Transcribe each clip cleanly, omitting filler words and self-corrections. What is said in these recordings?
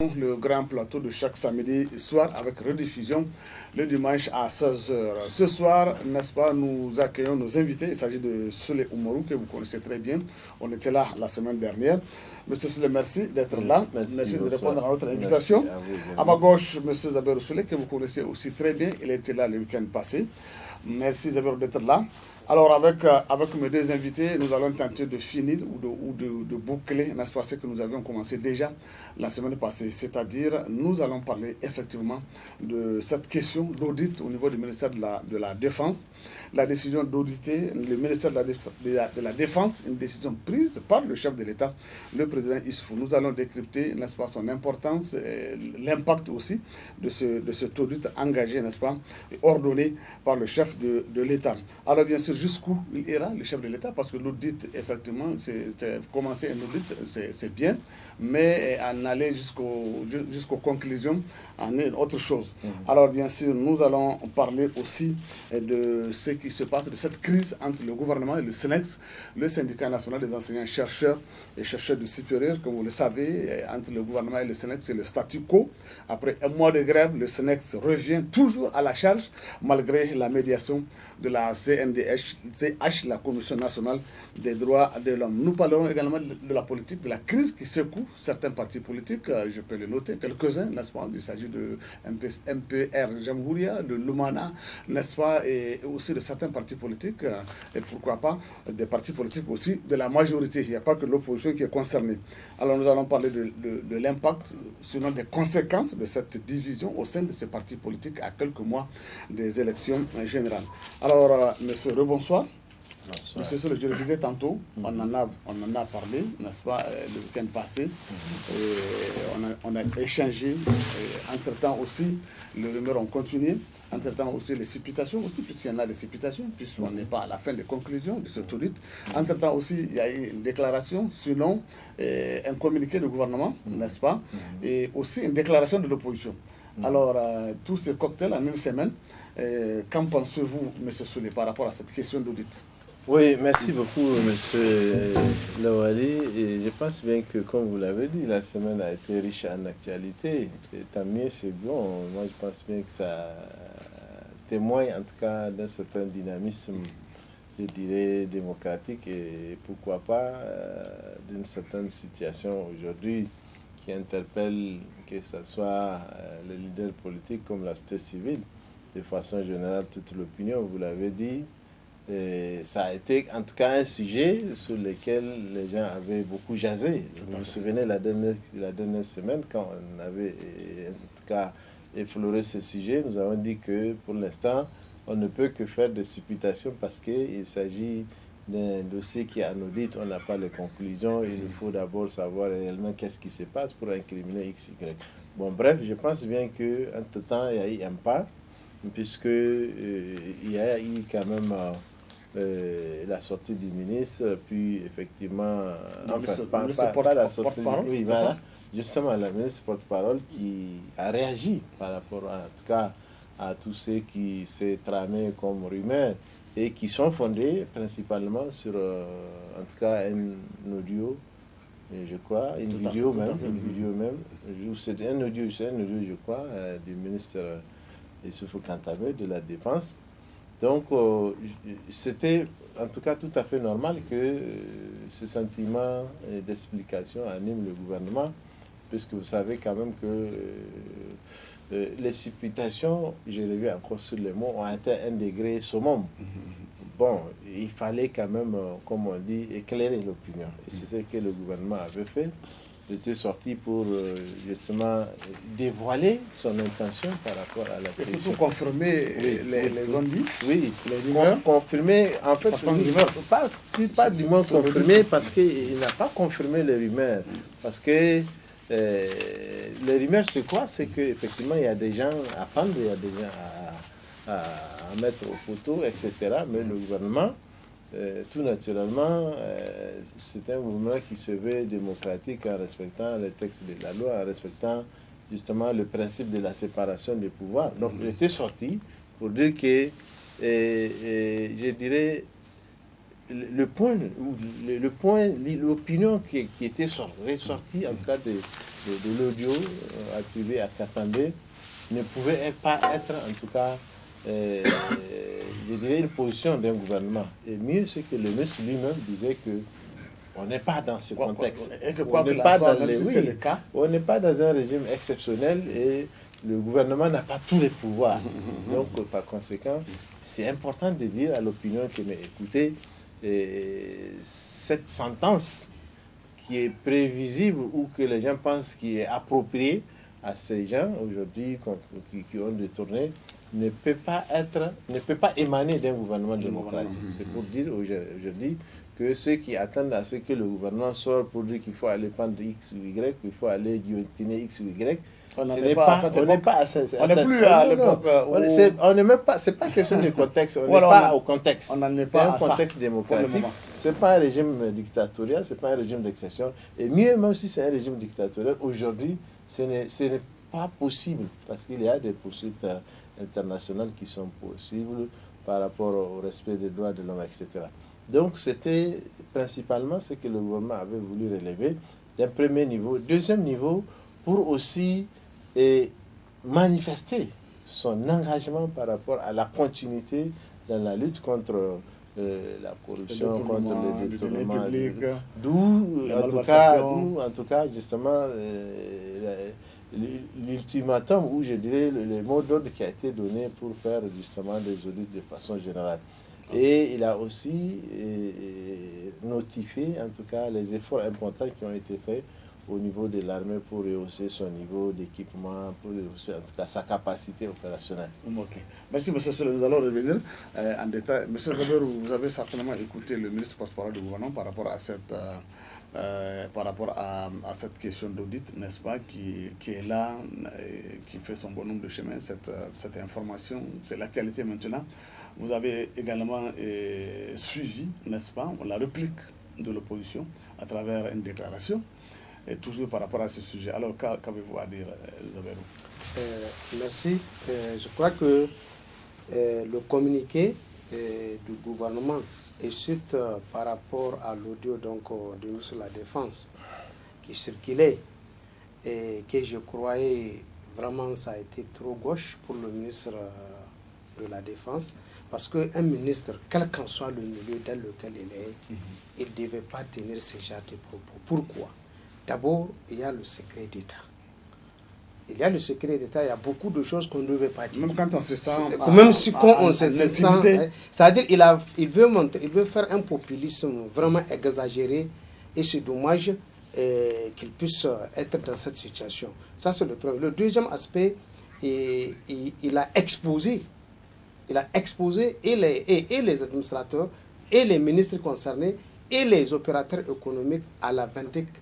Le grand plateau de chaque samedi soir avec rediffusion le dimanche à 16 heures. Ce soir, n'est-ce pas, nous accueillons nos invités. Il s'agit de Souley Oumarou, que vous connaissez très bien. On était là la semaine dernière. Monsieur Souley, merci d'être là. Merci de répondre à notre invitation. À ma gauche, Monsieur Zabérou Souley, que vous connaissez aussi très bien. Il était là le week-end passé. Merci Zabérou d'être là. Alors avec mes deux invités, nous allons tenter de finir ou de boucler, n'est-ce pas, ce que nous avions commencé déjà la semaine passée. C'est-à-dire, nous allons parler effectivement de cette question d'audit au niveau du ministère de la Défense. La décision d'auditer le ministère de la Défense, une décision prise par le chef de l'État, le président Issoufou. Nous allons décrypter, n'est-ce pas, son importance, l'impact aussi de cet audit engagé, n'est-ce pas, et ordonné par le chef de l'État. Alors bien sûr, jusqu'où il ira, le chef de l'État, parce que l'audit, effectivement, commencer un audit, c'est bien, mais en aller jusqu'aux conclusions, en est autre chose. Alors, bien sûr, nous allons parler aussi de ce qui se passe, de cette crise entre le gouvernement et le SNEX, le syndicat national des enseignants-chercheurs et chercheurs du supérieur, comme vous le savez, entre le gouvernement et le SNEX, c'est le statu quo. Après un mois de grève, le SNEX revient toujours à la charge, malgré la médiation de la CNDH, la Commission nationale des droits de l'homme. Nous parlerons également de la politique, de la crise qui secoue certains partis politiques, je peux les noter, quelques-uns, n'est-ce pas? Il s'agit de MPR Jamhouria, de Lumana, n'est-ce pas? Et aussi de certains partis politiques, et pourquoi pas des partis politiques aussi de la majorité. Il n'y a pas que l'opposition qui est concernée. Alors nous allons parler de l'impact, sinon des conséquences de cette division au sein de ces partis politiques à quelques mois des élections générales. Alors, monsieur, rebonsoir. Monsieur Souley, je le disais tantôt, on en a parlé, n'est-ce pas, le week-end passé. On a échangé. Entre-temps aussi, les rumeurs ont continué. Entre-temps aussi, les supputations aussi, puisqu'il y en a des supputations, puisqu'on n'est pas à la fin des conclusions de cet audit. Entre-temps aussi, il y a eu une déclaration, sinon un communiqué du gouvernement, n'est-ce pas, et aussi une déclaration de l'opposition. Alors, tous ces cocktails en une semaine, qu'en pensez-vous, M. Souley, par rapport à cette question d'audit? Oui, merci beaucoup, M. Lawali. Et je pense bien que, comme vous l'avez dit, la semaine a été riche en actualité. Et tant mieux, c'est bon. Moi, je pense bien que ça témoigne, en tout cas, d'un certain dynamisme, je dirais, démocratique et pourquoi pas d'une certaine situation aujourd'hui qui interpelle, que ce soit les leaders politiques comme la société civile, de façon générale, toute l'opinion, vous l'avez dit. Et ça a été en tout cas un sujet sur lequel les gens avaient beaucoup jasé. Vous vous souvenez la dernière semaine, quand on avait en tout cas effleuré ce sujet, nous avons dit que pour l'instant, on ne peut que faire des supputations parce qu'il s'agit d'un dossier qui est en audit, on n'a pas les conclusions, il nous faut d'abord savoir réellement qu'est-ce qui se passe pour incriminer X, Y. Bon, bref, je pense bien qu'entre-temps, il y a eu un pas, puisque il y a eu quand même... la sortie du ministre, puis effectivement, pas la sortie du oui, voilà, justement, la ministre porte-parole qui a réagi par rapport en tout cas à tout ce qui s'est tramé comme rumeurs et qui sont fondées principalement sur en tout cas un audio, je crois, une vidéo même, c'est un audio, je crois, du ministre Issoufou Kantabé de la Défense. Donc, c'était en tout cas tout à fait normal que ce sentiment d'explication anime le gouvernement, puisque vous savez quand même que les supputations, je reviens encore sur les mots, ont atteint un degré summum. Bon, il fallait quand même, comme on dit, éclairer l'opinion. Et c'est ce que le gouvernement avait fait. Était sorti pour justement dévoiler son intention par rapport à la question. Et surtout confirmer les on-dit, oui, les rumeurs. Confirmer, en fait, pas du moins confirmer parce qu'il n'a pas confirmé les rumeurs. Parce que les rumeurs, c'est quoi? C'est qu'effectivement, il y a des gens à prendre, il y a des gens à mettre au poteau, etc. Mais le gouvernement, tout naturellement, c'est un mouvement qui se veut démocratique en respectant les textes de la loi, en respectant justement le principe de la séparation des pouvoirs. Donc, il était sorti pour dire que, je dirais, l'opinion qui était ressortie, en tout cas, de de l'audio attribué à Katandé ne pouvait pas être, en tout cas, je dirais, une position d'un gouvernement. Et mieux, c'est que le ministre lui-même disait que on n'est pas dans ce contexte. Et que on n'est pas dans le cas. On n'est pas dans un régime exceptionnel et le gouvernement n'a pas tous les pouvoirs. Donc, par conséquent, c'est important de dire à l'opinion qui m'a écouté, cette sentence qui est prévisible ou que les gens pensent qui est appropriée à ces gens aujourd'hui qui ont détourné ne peut pas émaner d'un gouvernement démocratique. C'est pour dire aujourd'hui que ceux qui attendent à ce que le gouvernement sorte pour dire qu'il faut aller prendre X ou Y, qu'il faut aller guillotiner X ou Y, on n'est pas à ça. On n'est plus à l'époque. On n'est même pas. C'est pas question de contexte. On n'est pas au contexte. On n'en est pas à un contexte démocratique. C'est pas un régime dictatorial. C'est pas un régime d'exception. Et mieux, même si c'est un régime dictatorial, aujourd'hui, ce n'est pas possible parce qu'il y a des poursuites internationales qui sont possibles par rapport au respect des droits de l'homme, etc. Donc, c'était principalement ce que le gouvernement avait voulu relever d'un premier niveau. Deuxième niveau, pour aussi manifester son engagement par rapport à la continuité dans la lutte contre la corruption, contre le détournement public. D'où, en tout cas, justement, l'ultimatum, ou je dirais le mot d'ordre qui a été donné pour faire justement des audits de façon générale. Et il a aussi notifié, en tout cas, les efforts importants qui ont été faits au niveau de l'armée pour rehausser son niveau d'équipement, pour rehausser en tout cas sa capacité opérationnelle. Ok. Merci, M. Soule. Nous allons revenir en détail. M. Zaber, vous avez certainement écouté le ministre porte-parole du gouvernement par rapport à cette question d'audit, n'est-ce pas, qui est là, qui fait son bon nombre de chemins, cette information, c'est l'actualité maintenant. Vous avez également suivi, n'est-ce pas, la réplique de l'opposition à travers une déclaration. Et toujours par rapport à ce sujet. Alors, qu'avez-vous à dire, Zaberou? Merci. Je crois que le communiqué du gouvernement et suite par rapport à l'audio du ministre de la Défense qui circulait et que je croyais vraiment ça a été trop gauche pour le ministre de la Défense, parce qu'un ministre, quel qu'en soit le milieu dans lequel il est, il ne devait pas tenir ce genre de propos. Pourquoi? D'abord, il y a le secret d'État. Il y a le secret d'État, il y a beaucoup de choses qu'on ne devait pas dire. Même quand on se sent... Même si on se sent... C'est-à-dire il veut faire un populisme vraiment exagéré et c'est dommage qu'il puisse être dans cette situation. Ça, c'est le premier. Le deuxième aspect, il a exposé et les administrateurs et les ministres concernés et les opérateurs économiques à la vindicte.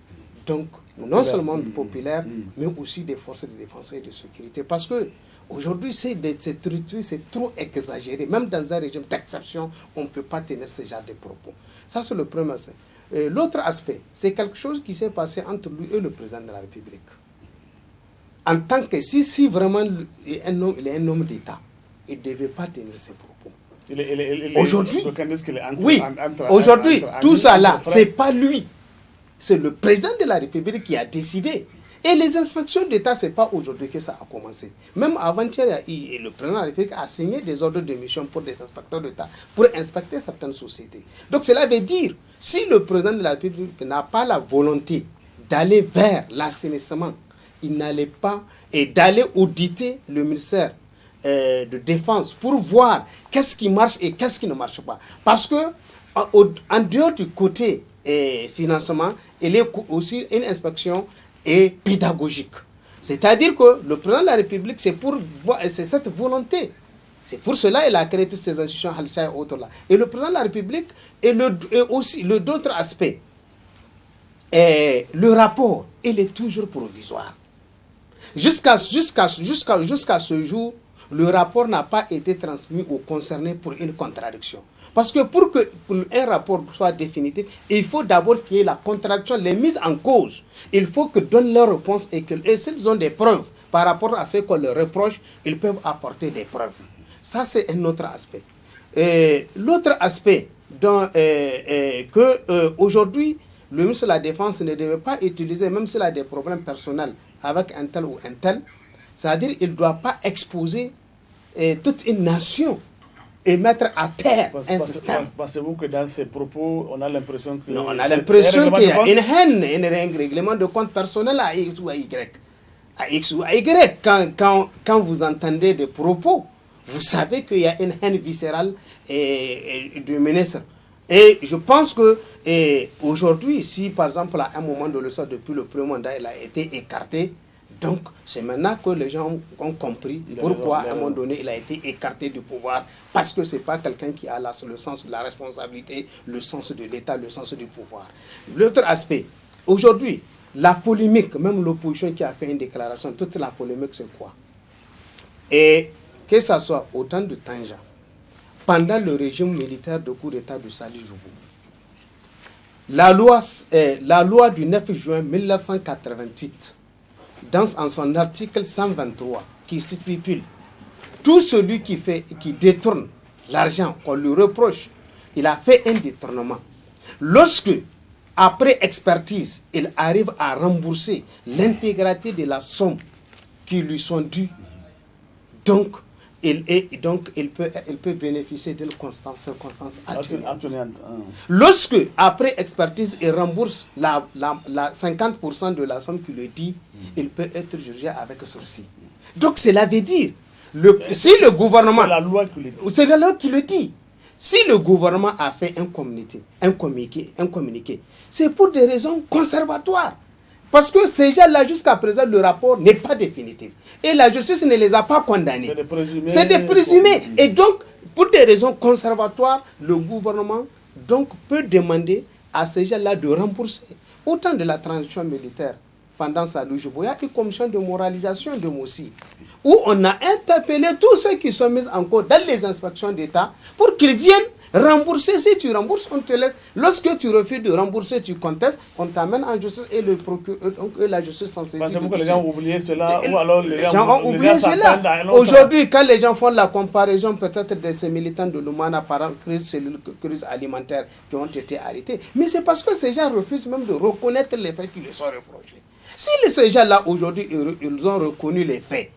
Donc, non seulement populaire, mais aussi des forces de défense et de sécurité. Parce que aujourd'hui, c'est trop exagéré. Même dans un régime d'exception, on ne peut pas tenir ce genre de propos. Ça, c'est le premier aspect. L'autre aspect, c'est quelque chose qui s'est passé entre lui et le président de la République. En tant que, si vraiment il est un homme d'État, il ne devait pas tenir ses propos. Aujourd'hui, tout ça là, ce n'est pas lui. C'est le président de la République qui a décidé. Et les inspections d'État, ce n'est pas aujourd'hui que ça a commencé. Même avant-hier, le président de la République a signé des ordres de mission pour des inspecteurs d'État, pour inspecter certaines sociétés. Donc cela veut dire, si le président de la République n'a pas la volonté d'aller vers l'assainissement, il n'allait pas, et d'aller auditer le ministère de Défense pour voir qu'est-ce qui marche et qu'est-ce qui ne marche pas. Parce que, en dehors du côté financement, il y a aussi une inspection pédagogique. C'est-à-dire que le président de la République, c'est cette volonté. C'est pour cela qu'il a créé toutes ces institutions, Halsa et autres là. Et le président de la République, et aussi d'autres aspects, le rapport, il est toujours provisoire. Jusqu'à ce jour, le rapport n'a pas été transmis aux concernés pour une contradiction. Parce que pour qu'un rapport soit définitif, il faut d'abord qu'il y ait la contradiction, les mises en cause. Il faut que donnent leur réponse et s'ils ont des preuves par rapport à ce qu'on leur reproche, ils peuvent apporter des preuves. Ça, c'est un autre aspect. L'autre aspect, aujourd'hui, le ministre de la Défense ne devait pas utiliser, même s'il a des problèmes personnels avec un tel ou un tel, c'est-à-dire qu'il ne doit pas exposer toute une nation et mettre à terre un système. Pensez-vous que dans ces propos, on a l'impression que... Non, on a l'impression qu'il y a une haine, un règlement de compte personnel à X ou à Y. À X ou à Y, quand vous entendez des propos, vous savez qu'il y a une haine viscérale du ministre. Et je pense que aujourd'hui, si par exemple à un moment de l'histoire, depuis le premier mandat, il a été écarté, donc c'est maintenant que les gens ont compris pourquoi à un moment donné il a été écarté du pouvoir, parce que ce n'est pas quelqu'un qui a le sens de la responsabilité, le sens de l'État, le sens du pouvoir. L'autre aspect, aujourd'hui, la polémique, même l'opposition qui a fait une déclaration, toute la polémique c'est quoi? Et que ce soit au temps de Tanja, pendant le régime militaire de coup d'État de Sali Joubou, la loi du 9 juin 1988, en son article 123, qui stipule tout celui qui détourne l'argent qu'on lui reproche, il a fait un détournement. Lorsque, après expertise, il arrive à rembourser l'intégralité de la somme qui lui sont dues, donc il peut bénéficier d'une circonstance atténuante. Lorsque, après expertise, il rembourse la 50% de la somme qui lui dit, il peut être jugé avec sursis. Donc, cela veut dire, si le gouvernement... C'est la loi qui le dit. C'est la loi qui le dit. Si le gouvernement a fait un communiqué, c'est pour des raisons conservatoires. Parce que ces gens-là, jusqu'à présent, le rapport n'est pas définitif. Et la justice ne les a pas condamnés. C'est des présumés. Et donc, pour des raisons conservatoires, le gouvernement donc, peut demander à ces gens-là de rembourser. Autant de la transition militaire, pendant Salou Joubou, il y a une commission de moralisation de Moussi, où on a interpellé tous ceux qui sont mis en cause dans les inspections d'État pour qu'ils viennent rembourser. Si tu rembourses, on te laisse. Lorsque tu refuses de rembourser, tu contestes, on t'amène en justice et le procureur, donc la justice s'en saisit. Pensez-vous que les gens ont oublié cela ou alors les gens ont oublié cela. Aujourd'hui, quand les gens font la comparaison peut-être de ces militants de l'Oumana par crise alimentaire qui ont été arrêtés, mais c'est parce que ces gens refusent même de reconnaître les faits qui leur sont reprochés. Si ces gens-là aujourd'hui ils ont reconnu les faits,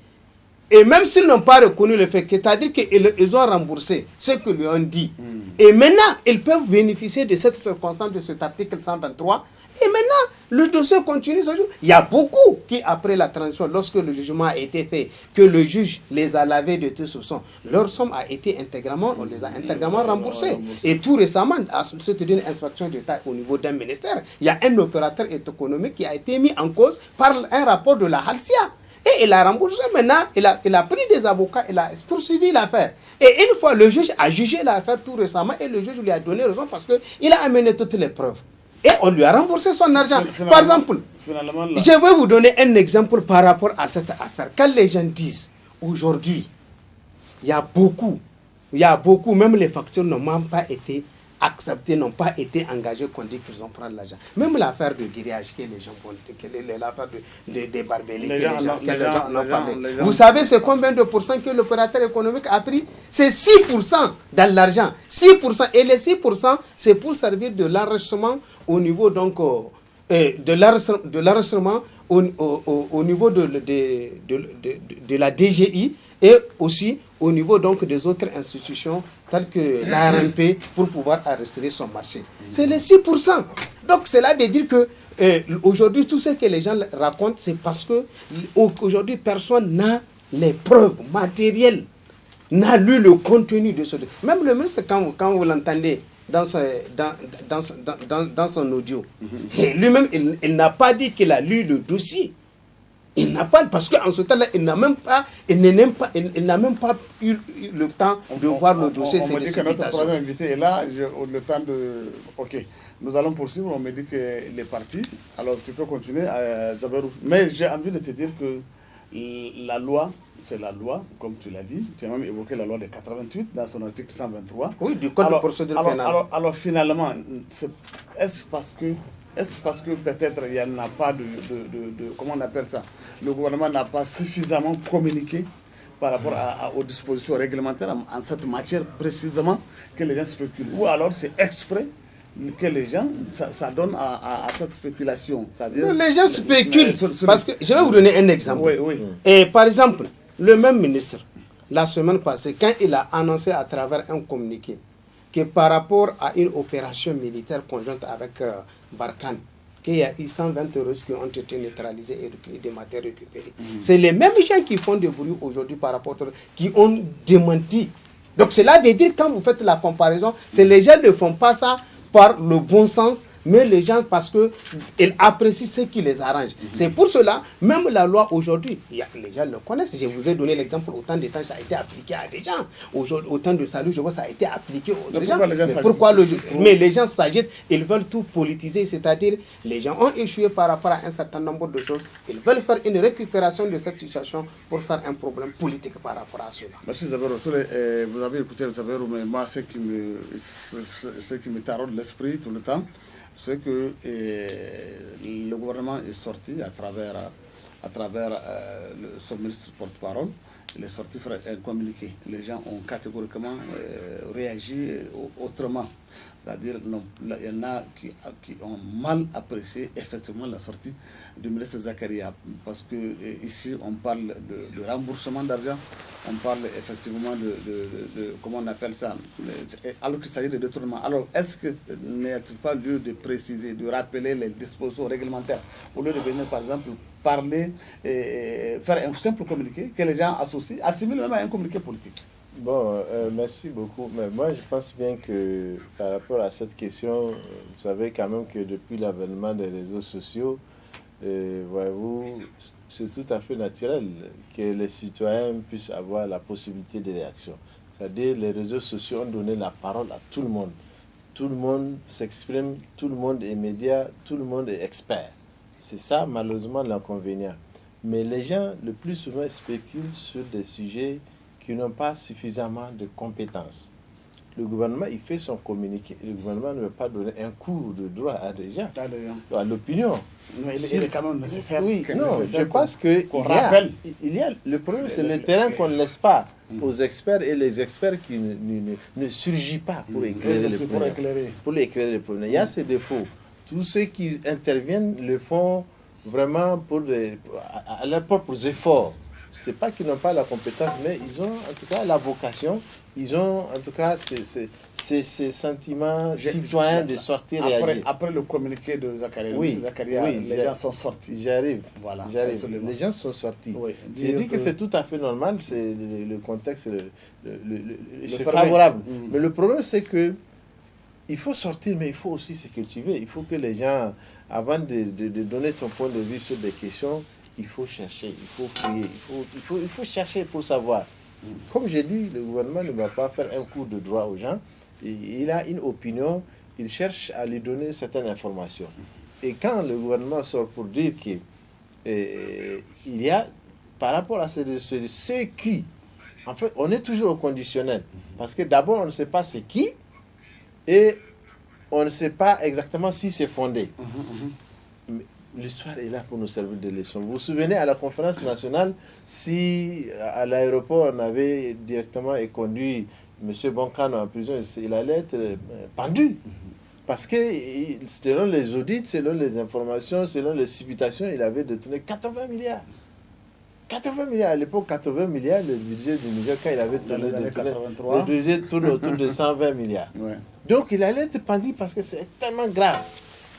et même s'ils n'ont pas reconnu le fait, c'est-à-dire qu'ils ont remboursé ce que lui ont dit. Et maintenant, ils peuvent bénéficier de cette circonstance, de cet article 123. Et maintenant, le dossier continue. Il y a beaucoup qui, après la transition, lorsque le jugement a été fait, que le juge les a lavés de tout soupçon, leur somme a été on les a intégralement remboursés. Et tout récemment, à suite d'une inspection d'État au niveau d'un ministère, il y a un opérateur économique qui a été mis en cause par un rapport de la Halcia. Et il a remboursé. Maintenant, il a pris des avocats, il a poursuivi l'affaire. Et une fois, le juge a jugé l'affaire tout récemment et le juge lui a donné raison parce qu'il a amené toutes les preuves. Et on lui a remboursé son argent. Par exemple, je vais vous donner un exemple par rapport à cette affaire. Quand les gens disent, aujourd'hui, il y a beaucoup, même les factures n'ont même pas été acceptés, n'ont pas été engagés, qu'on dit qu'ils ont pris l'argent. Même l'affaire de grillage que les gens font, l'affaire des barbelés que les gens ont parlé. Vous savez, c'est combien de pourcents que l'opérateur économique a pris? C'est 6% dans l'argent. 6%. Et les 6%, c'est pour servir de l'enregistrement au niveau donc, de l'enregistrement au niveau de la DGI et aussi au niveau donc des autres institutions telles que l'ARMP pour pouvoir arrêter son marché. C'est les 6%. Donc cela veut dire que aujourd'hui tout ce que les gens racontent, c'est parce que aujourd'hui personne n'a les preuves matérielles, n'a lu le contenu de ce dossier. Même le ministre, quand vous l'entendez dans son audio, lui-même il n'a pas dit qu'il a lu le dossier. Il n'a pas, parce qu'en ce temps-là, il n'a même pas eu le temps de voir le dossier. On me dit que notre troisième invité est là, le temps de... Ok, nous allons poursuivre, on me dit qu'il est parti, alors tu peux continuer, Zaberou. Mais j'ai envie de te dire que la loi, c'est la loi, comme tu l'as dit, tu as même évoqué la loi de 88 dans son article 123. Oui, du code de procédure pénale. Alors finalement, est-ce parce que peut-être il n'y en a pas de comment on appelle ça, le gouvernement n'a pas suffisamment communiqué par rapport aux dispositions réglementaires en cette matière précisément que les gens spéculent, ou alors c'est exprès que les gens, ça donne à cette spéculation. Non, les gens spéculent. Parce que je vais vous donner un exemple. Oui, oui. Et par exemple, le même ministre, la semaine passée, quand il a annoncé à travers un communiqué que par rapport à une opération militaire conjointe avec Barkhane, qu'il y a eu 120 terroristes qui ont été neutralisés et des matériaux récupérés. C'est les mêmes gens qui font des bruits aujourd'hui par rapport à qui ont démenti. Donc cela veut dire, quand vous faites la comparaison, c'est les gens ne font pas ça par le bon sens, mais les gens, parce qu'ils apprécient ce qui les arrange. C'est pour cela, même la loi aujourd'hui, les gens le connaissent. Je vous ai donné l'exemple, autant de temps ça a été appliqué à des gens. Autant de salut, je vois, ça a été appliqué aux gens. Mais les gens s'agitent, ils veulent tout politiser, c'est-à-dire les gens ont échoué par rapport à un certain nombre de choses. Ils veulent faire une récupération de cette situation pour faire un problème politique par rapport à cela. Merci Zabero. Vous avez écouté Zabero, mais moi, ce qui me taraude l'esprit tout le temps, c'est que le gouvernement est sorti à travers son ministre porte-parole. Il est sorti faire un communiqué. Les gens ont catégoriquement réagi autrement. C'est-à-dire il y en a qui ont mal apprécié effectivement la sortie du ministre Zakaria. Parce que ici, on parle de remboursement d'argent, on parle effectivement de comment on appelle ça, alors qu'il s'agit de détournement. Alors, est-ce que n'est-il pas lieu de préciser, de rappeler les dispositions réglementaires, au lieu de venir, par exemple, parler, faire un simple communiqué que les gens assimilent même à un communiqué politique? Bon, merci beaucoup. Mais moi, je pense bien que par rapport à cette question, vous savez quand même que depuis l'avènement des réseaux sociaux, voyez-vous, c'est tout à fait naturel que les citoyens puissent avoir la possibilité de réaction. C'est-à-dire les réseaux sociaux ont donné la parole à tout le monde. Tout le monde s'exprime, tout le monde est média, tout le monde est expert. C'est ça, malheureusement, l'inconvénient. Mais les gens, le plus souvent, spéculent sur des sujets qui n'ont pas suffisamment de compétences. Le gouvernement, il fait son communiqué. Le gouvernement ne veut pas donner un cours de droit à des gens, à l'opinion. Mais il est quand même nécessaire. Oui, non, je pense qu'il y a le problème, c'est le terrain qu'on ne laisse pas aux experts, et les experts qui ne surgissent pas pour éclairer les problèmes. Il y a ces défauts. Tous ceux qui interviennent le font vraiment à leurs propres efforts. C'est pas qu'ils n'ont pas la compétence, mais ils ont en tout cas la vocation, ils ont en tout cas ces sentiments citoyens de sortir et agir. Après le communiqué de Zakaria, les gens sont sortis. J'arrive. Voilà, les gens sont sortis. Oui, j'ai dit que c'est tout à fait normal, c'est le contexte c'est favorable. Mais le problème, c'est que il faut sortir, mais il faut aussi se cultiver. Il faut que les gens, avant de donner ton point de vue sur des questions, il faut chercher, il faut fouiller, il faut chercher pour savoir. Comme j'ai dit, le gouvernement ne va pas faire un cours de droit aux gens. Il a une opinion, il cherche à lui donner certaines informations. Et quand le gouvernement sort pour dire qu'il y a, par rapport à ceux qui, en fait, on est toujours au conditionnel. Parce que d'abord, on ne sait pas c'est qui, et on ne sait pas exactement si c'est fondé. L'histoire est là pour nous servir de leçon. Vous vous souvenez, à la conférence nationale, si à l'aéroport on avait directement conduit M. Bonkano en prison, il allait être pendu. Parce que selon les audits, selon les informations, selon les supputations, il avait détourné 80 milliards. 80 milliards, à l'époque, 80 milliards, le budget du Niger, quand il avait tourné, le budget tourne autour de 120 milliards. Ouais. Donc il allait être pendu parce que c'est tellement grave.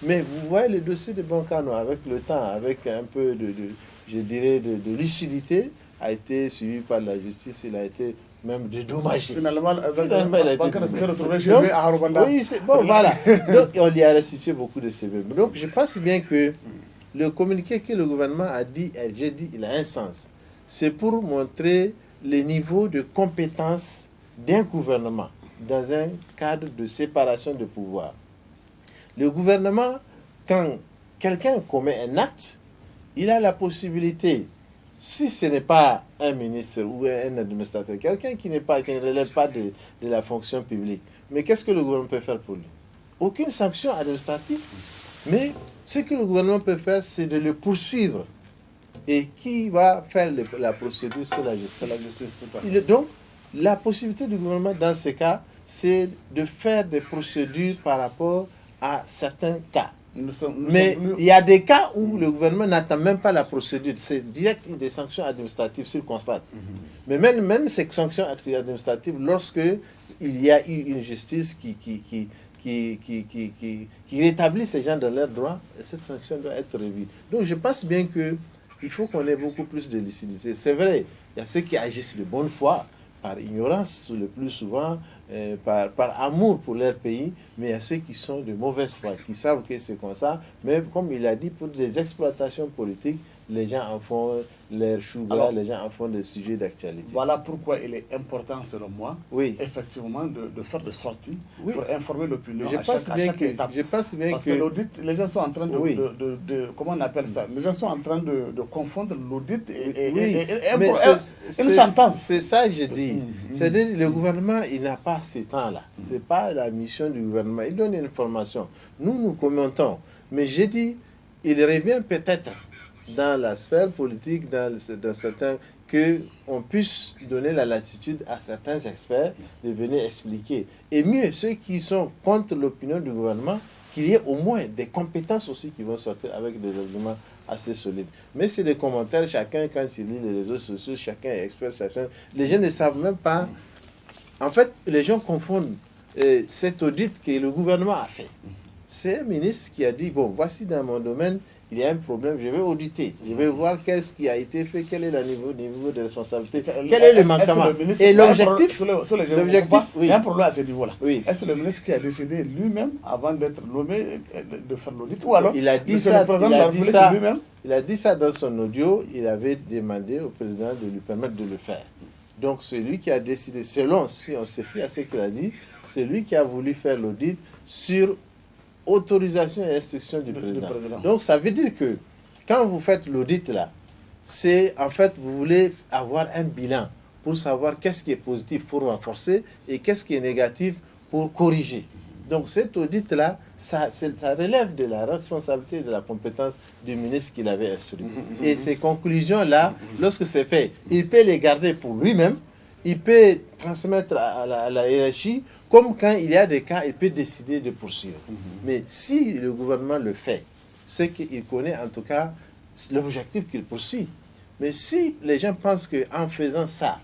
Mais vous voyez le dossier de Bonkano, avec le temps, avec un peu de lucidité, a été suivi par la justice, il a été même dédommagé. Finalement, il a été retrouvé chez lui à Rwanda. Oui, bon, voilà. Donc, on lui a restitué beaucoup de CV. Donc, je pense bien que le communiqué que le gouvernement a dit, j'ai dit, il a un sens. C'est pour montrer le niveau de compétence d'un gouvernement dans un cadre de séparation de pouvoir. Le gouvernement, quand quelqu'un commet un acte, il a la possibilité, si ce n'est pas un ministre ou un administrateur, quelqu'un qui ne relève pas de la fonction publique, mais qu'est-ce que le gouvernement peut faire pour lui? Aucune sanction administrative. Mais ce que le gouvernement peut faire, c'est de le poursuivre. Et qui va faire la procédure? C'est la justice. Donc, la possibilité du gouvernement, dans ce cas, c'est de faire des procédures par rapport à certains cas. Mais il y a des cas où le gouvernement n'attend même pas la procédure. C'est direct des sanctions administratives s'il constate. Mais même ces sanctions administratives, lorsque il y a eu une justice qui rétablit ces gens dans leurs droits, cette sanction doit être revue. Donc je pense bien qu'il faut qu'on ait beaucoup plus de lucidité. C'est vrai, il y a ceux qui agissent de bonne foi, par ignorance le plus souvent, par amour pour leur pays, mais il y a ceux qui sont de mauvaise foi, qui savent que c'est comme ça, mais comme il a dit, pour des exploitations politiques, les gens en font leur chou gras, les gens en font des sujets d'actualité. Voilà pourquoi il est important, selon moi, effectivement, de faire des sorties pour informer l'opinion à chaque étape. Je pense bien Parce que l'audit, les gens sont en train de comment on appelle ça? Les gens sont en train de confondre l'audit et une sentence. C'est ça que je dis. C'est-à-dire le gouvernement, il n'a pas ce temps-là. Ce n'est pas la mission du gouvernement. Il donne une information. Nous commentons. Mais j'ai dit, il revient peut-être dans la sphère politique, dans certains, qu'on puisse donner la latitude à certains experts de venir expliquer. Et mieux, ceux qui sont contre l'opinion du gouvernement, qu'il y ait au moins des compétences aussi qui vont sortir avec des arguments assez solides. Mais c'est des commentaires, chacun, quand il lit les réseaux sociaux, chacun est expert, les gens ne savent même pas. En fait, les gens confondent cet audit que le gouvernement a fait. C'est un ministre qui a dit, bon, voici dans mon domaine, il y a un problème, je vais auditer, je vais voir qu'est-ce qui a été fait, quel est le niveau de responsabilité, quel est le manquement. Et l'objectif, il y a un problème à ce niveau-là. Est-ce le ministre qui a décidé lui-même, avant d'être nommé, de faire l'audit, ou alors il a dit ça, il a dit ça dans son audio, il avait demandé au président de lui permettre de le faire. Donc c'est lui qui a décidé, selon, si on se fie à ce qu'il a dit, c'est lui qui a voulu faire l'audit sur autorisation et instruction du président. Donc ça veut dire que quand vous faites l'audit là, c'est en fait vous voulez avoir un bilan pour savoir qu'est-ce qui est positif pour renforcer et qu'est-ce qui est négatif pour corriger. Donc cet audit là, ça relève de la responsabilité et de la compétence du ministre qui l'avait instruit. Et ces conclusions là, lorsque c'est fait, il peut les garder pour lui-même, il peut transmettre à la hiérarchie, comme quand il y a des cas, il peut décider de poursuivre. Mais si le gouvernement le fait, c'est qu'il connaît en tout cas l'objectif qu'il poursuit. Mais si les gens pensent qu'en faisant ça,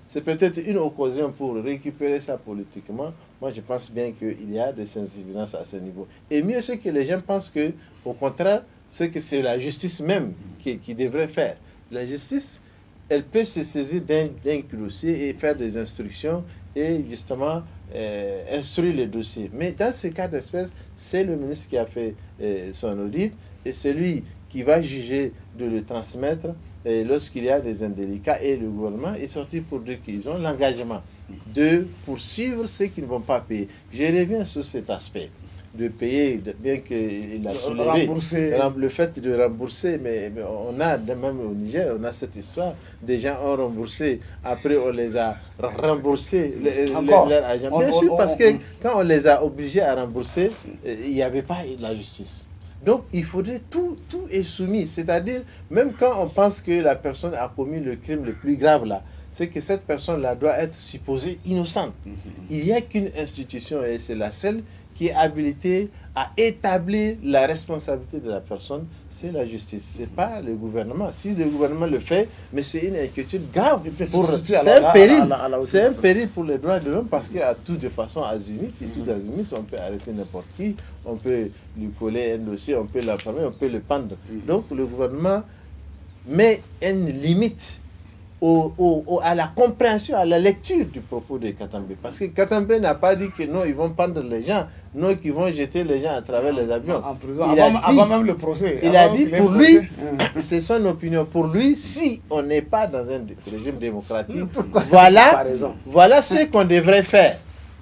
c'est peut-être une occasion pour récupérer ça politiquement, moi je pense bien qu'il y a des insuffisances à ce niveau. Et mieux, c'est que les gens pensent que, au contraire, c'est que c'est la justice même qui devrait faire. La justice, elle peut se saisir d'un dossier et faire des instructions et justement instruire les dossiers. Mais dans ce cas d'espèce, c'est le ministre qui a fait son audit et celui qui va juger de le transmettre lorsqu'il y a des indélicats, et le gouvernement est sorti pour dire qu'ils ont l'engagement de poursuivre ceux qui ne vont pas payer. Je reviens sur cet aspect de payer, bien qu'il a soulevé le fait de rembourser, mais on a, même au Niger, on a cette histoire, des gens ont remboursé, après on les a remboursés, leur argent. Bien sûr, parce que quand on les a obligés à rembourser, il n'y avait pas la justice. Donc, il faudrait tout est soumis. C'est-à-dire, même quand on pense que la personne a commis le crime le plus grave là, c'est que cette personne-là doit être supposée innocente. Il n'y a qu'une institution, et c'est la seule qui est habilitée à établir la responsabilité de la personne, c'est la justice. Ce n'est pas le gouvernement. Si le gouvernement le fait, mais c'est une inquiétude grave. C'est un péril. C'est un péril pour les droits de l'homme, parce qu'à tout de façon azimut, et tout azimut, on peut arrêter n'importe qui, on peut lui coller un dossier, on peut l'enfermer, on peut le pendre. Donc le gouvernement met une limite à la compréhension, à la lecture du propos de Katambe. Parce que Katambe n'a pas dit que non, ils vont pendre les gens, non, qu'ils vont jeter les gens à travers les avions. En prison, avant même le procès. Il a dit, pour lui, c'est son opinion, pour lui, si on n'est pas dans un régime démocratique, voilà ce qu'on devrait faire.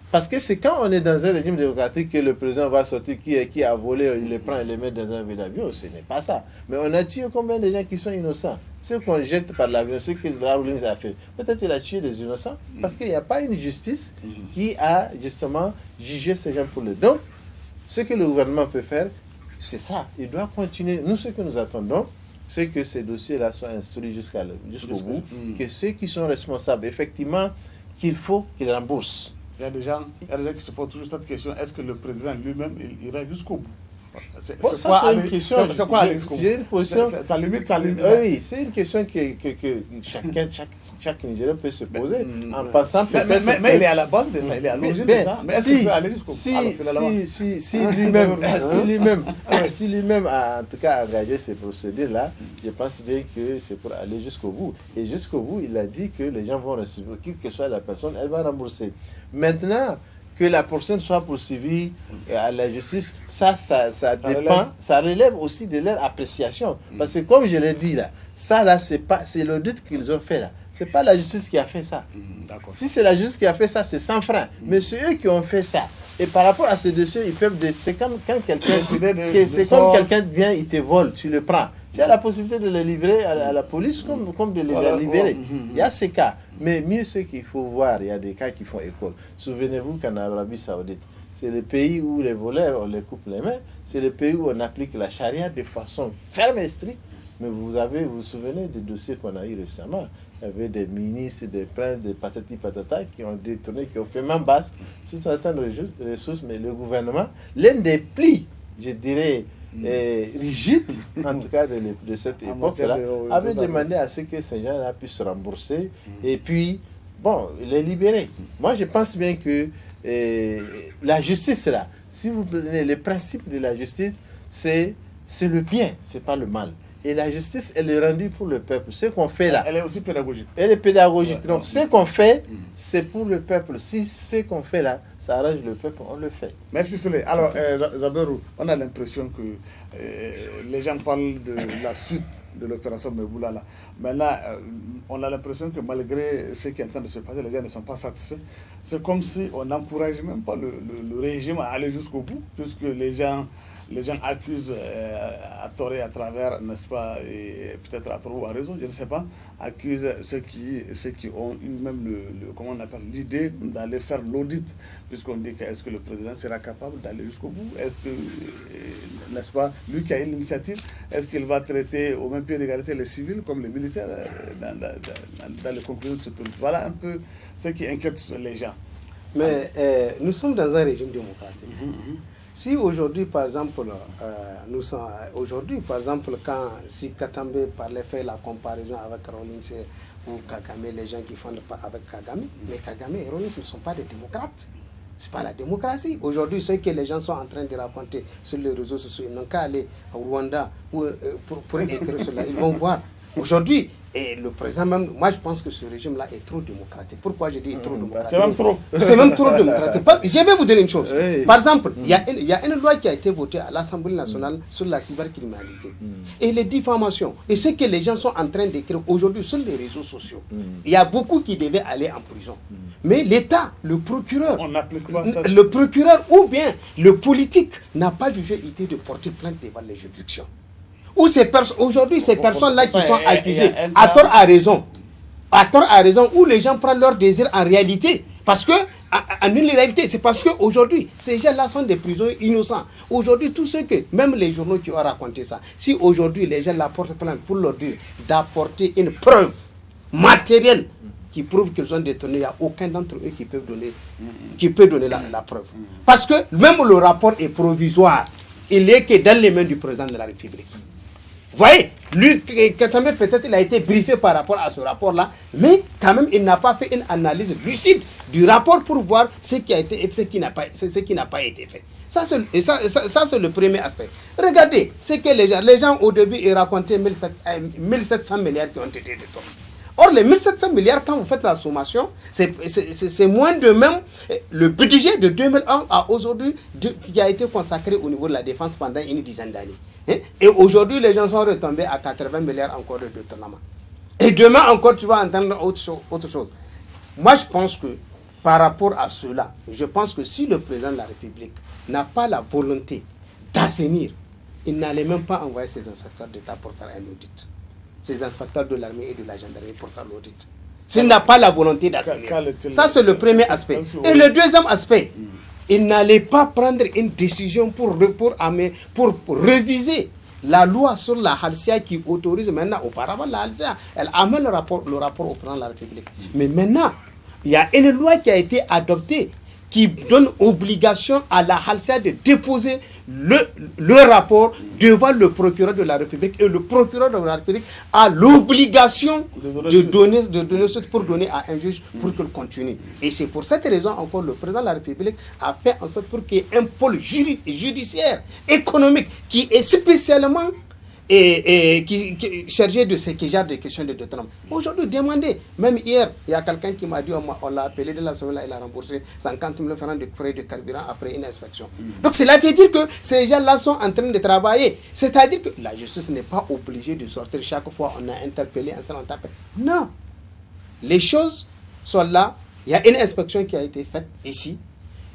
Parce que c'est quand on est dans un régime démocratique que le président va sortir qui a volé, il les prend et les met dans un avion. Ce n'est pas ça. Mais on a tué combien de gens qui sont innocents? Ceux qu'on jette par l'avion, ceux que Rawlings a fait. Peut-être qu'il a tué des innocents parce qu'il n'y a pas une justice qui a justement jugé ces gens pour le don. Ce que le gouvernement peut faire, c'est ça. Il doit continuer. Nous, ce que nous attendons, c'est que ces dossiers-là soient instruits jusqu'au bout, que ceux qui sont responsables, effectivement, qu'il faut qu'ils remboursent. Il y a des gens qui se posent toujours cette question, est-ce que le président lui-même il ira jusqu'au bout? C'est une question. C'est quoi aller jusqu'au bout? J'ai une position. Ça limite. Oui, c'est une question que chaque Nigérien peut se poser en pensant peut-être. Mais il est à la base de ça, il est à l'origine de ça. Mais est-ce qu'il peut aller jusqu'au bout? Si lui-même a en tout cas engagé ces procédés-là, je pense bien que c'est pour aller jusqu'au bout. Et jusqu'au bout, il a dit que les gens vont recevoir, quelle que soit la personne, elle va rembourser. Maintenant, que la personne soit poursuivie à la justice, ça dépend, ça relève aussi de leur appréciation. Parce que comme je l'ai dit là, c'est l'audit qu'ils ont fait là. C'est pas la justice qui a fait ça. Si c'est la justice qui a fait ça, c'est 100 francs. Mais c'est eux qui ont fait ça. Et par rapport à ces dossiers, ils peuvent... C'est comme quand quelqu'un vient, il te vole, tu le prends. Tu as la possibilité de le livrer à la police comme de les libérer. Il y a ces cas. Mais mieux ce qu'il faut voir, il y a des cas qui font école. Souvenez-vous qu'en Arabie Saoudite, c'est le pays où les voleurs, on les coupe les mains. C'est le pays où on applique la charia de façon ferme et stricte. Mais vous vous souvenez des dossiers qu'on a eu récemment. Il y avait des ministres, des princes, des patati patata qui ont détourné, qui ont fait main basse sur certaines ressources. Mais le gouvernement, l'un des plis, je dirais, rigide, en tout cas de cette époque-là, avait demandé à ce que ces gens-là puissent rembourser et puis, bon, les libérer. Moi, je pense bien que la justice, là, si vous prenez le principe de la justice, c'est le bien, c'est pas le mal. Et la justice, elle est rendue pour le peuple. Ce qu'on fait là... Elle est aussi pédagogique. Elle est pédagogique. Ouais, donc, ce qu'on fait, c'est pour le peuple. Si ce qu'on fait là, ça arrange le peuple, on le fait. Merci Souley. Alors, Zaberou, on a l'impression que les gens parlent de la suite de l'opération Meboula là. Maintenant, on a l'impression que malgré ce qui est en train de se passer, les gens ne sont pas satisfaits. C'est comme si on n'encourage même pas le régime à aller jusqu'au bout, puisque les gens accusent à tort et à travers, n'est-ce pas, et peut-être à tort ou à raison, je ne sais pas, accusent ceux qui ont eu même comment on appelle, l'idée d'aller faire l'audit, puisqu'on dit est-ce que le président sera capable d'aller jusqu'au bout, est-ce que, n'est-ce pas, lui qui a eu l'initiative, est-ce qu'il va traiter au même pied d'égalité les civils comme les militaires dans les conclusions de ce pays. Voilà un peu ce qui inquiète les gens. Mais nous sommes dans un régime démocratique. Si aujourd'hui, par exemple, si Katambe fait la comparaison avec Rawlings ou Kagame, les gens qui font pas avec Kagame, mais Kagame et Rawlings ne sont pas des démocrates. Ce n'est pas la démocratie. Aujourd'hui, ce que les gens sont en train de raconter sur les réseaux sociaux, ils n'ont qu'à aller au Rwanda pour écrire cela. Ils vont voir. Aujourd'hui, et le président même, moi je pense que ce régime-là est trop démocratique. Pourquoi je dis trop démocratique? C'est même trop. C'est même trop démocratique. Je vais vous dire une chose. Par exemple, il y a une loi qui a été votée à l'Assemblée nationale sur la cybercriminalité et les diffamations. Et ce que les gens sont en train d'écrire aujourd'hui sur les réseaux sociaux. Il y a beaucoup qui devaient aller en prison. Mais l'État, le procureur, le procureur ou bien le politique n'a pas jugé utile de porter plainte devant les juridictions. Aujourd'hui, ces personnes-là qui sont accusées, à tort à raison, où les gens prennent leur désir en réalité. Parce que, en réalité, c'est parce qu'aujourd'hui, ces gens-là sont des prisonniers innocents. Aujourd'hui, tous ceux que, même les journaux qui ont raconté ça, si aujourd'hui les gens la portent plainte pour leur dire d'apporter une preuve matérielle qui prouve qu'ils ont détourné, il n'y a aucun d'entre eux qui peut donner la preuve. Parce que même le rapport est provisoire. Il n'est que dans les mains du président de la République. Vous voyez, lui, Katambe, peut-être il a été briefé par rapport à ce rapport-là, mais quand même, il n'a pas fait une analyse lucide du rapport pour voir ce qui a été et ce qui n'a pas été fait. Ça, c'est le premier aspect. Regardez, c'est que les gens au début, ils racontaient 1700 milliards qui ont été détournés. Or, les 1700 milliards, quand vous faites la sommation, c'est moins de même le budget de 2001 à aujourd'hui qui a été consacré au niveau de la défense pendant une dizaine d'années. Et aujourd'hui, les gens sont retombés à 80 milliards encore de détournement. Et demain encore, tu vas entendre autre chose. Moi, je pense que par rapport à cela, je pense que si le président de la République n'a pas la volonté d'assainir, il n'allait même pas envoyer ses inspecteurs d'État pour faire un audit. Ces inspecteurs de l'armée et de la gendarmerie pour faire l'audit. S'il n'a pas la volonté d'assainir. Ça, c'est le premier aspect. Et le deuxième aspect, il n'allait pas prendre une décision pour réviser la loi sur la Halcia qui autorise maintenant, auparavant la Halcia, elle amène le rapport au président de la République. Mais maintenant, il y a une loi qui a été adoptée qui donne obligation à la Halcia de déposer le rapport devant le procureur de la République. Et le procureur de la République a l'obligation de donner suite pour donner à un juge pour qu'il continue. Et c'est pour cette raison encore le président de la République a fait en sorte pour qu'il y ait un pôle judiciaire, économique, qui est spécialement qui est chargé de ce genre de questions de détournement. Aujourd'hui, demandez. Même hier, il y a quelqu'un qui m'a dit, on l'a appelé de la semaine, il a remboursé 50 000 francs de frais de carburant après une inspection. Donc cela veut dire que ces gens-là sont en train de travailler. C'est-à-dire que la justice n'est pas obligée de sortir chaque fois on a interpellé un seul interpellé. Non. Les choses sont là. Il y a une inspection qui a été faite ici.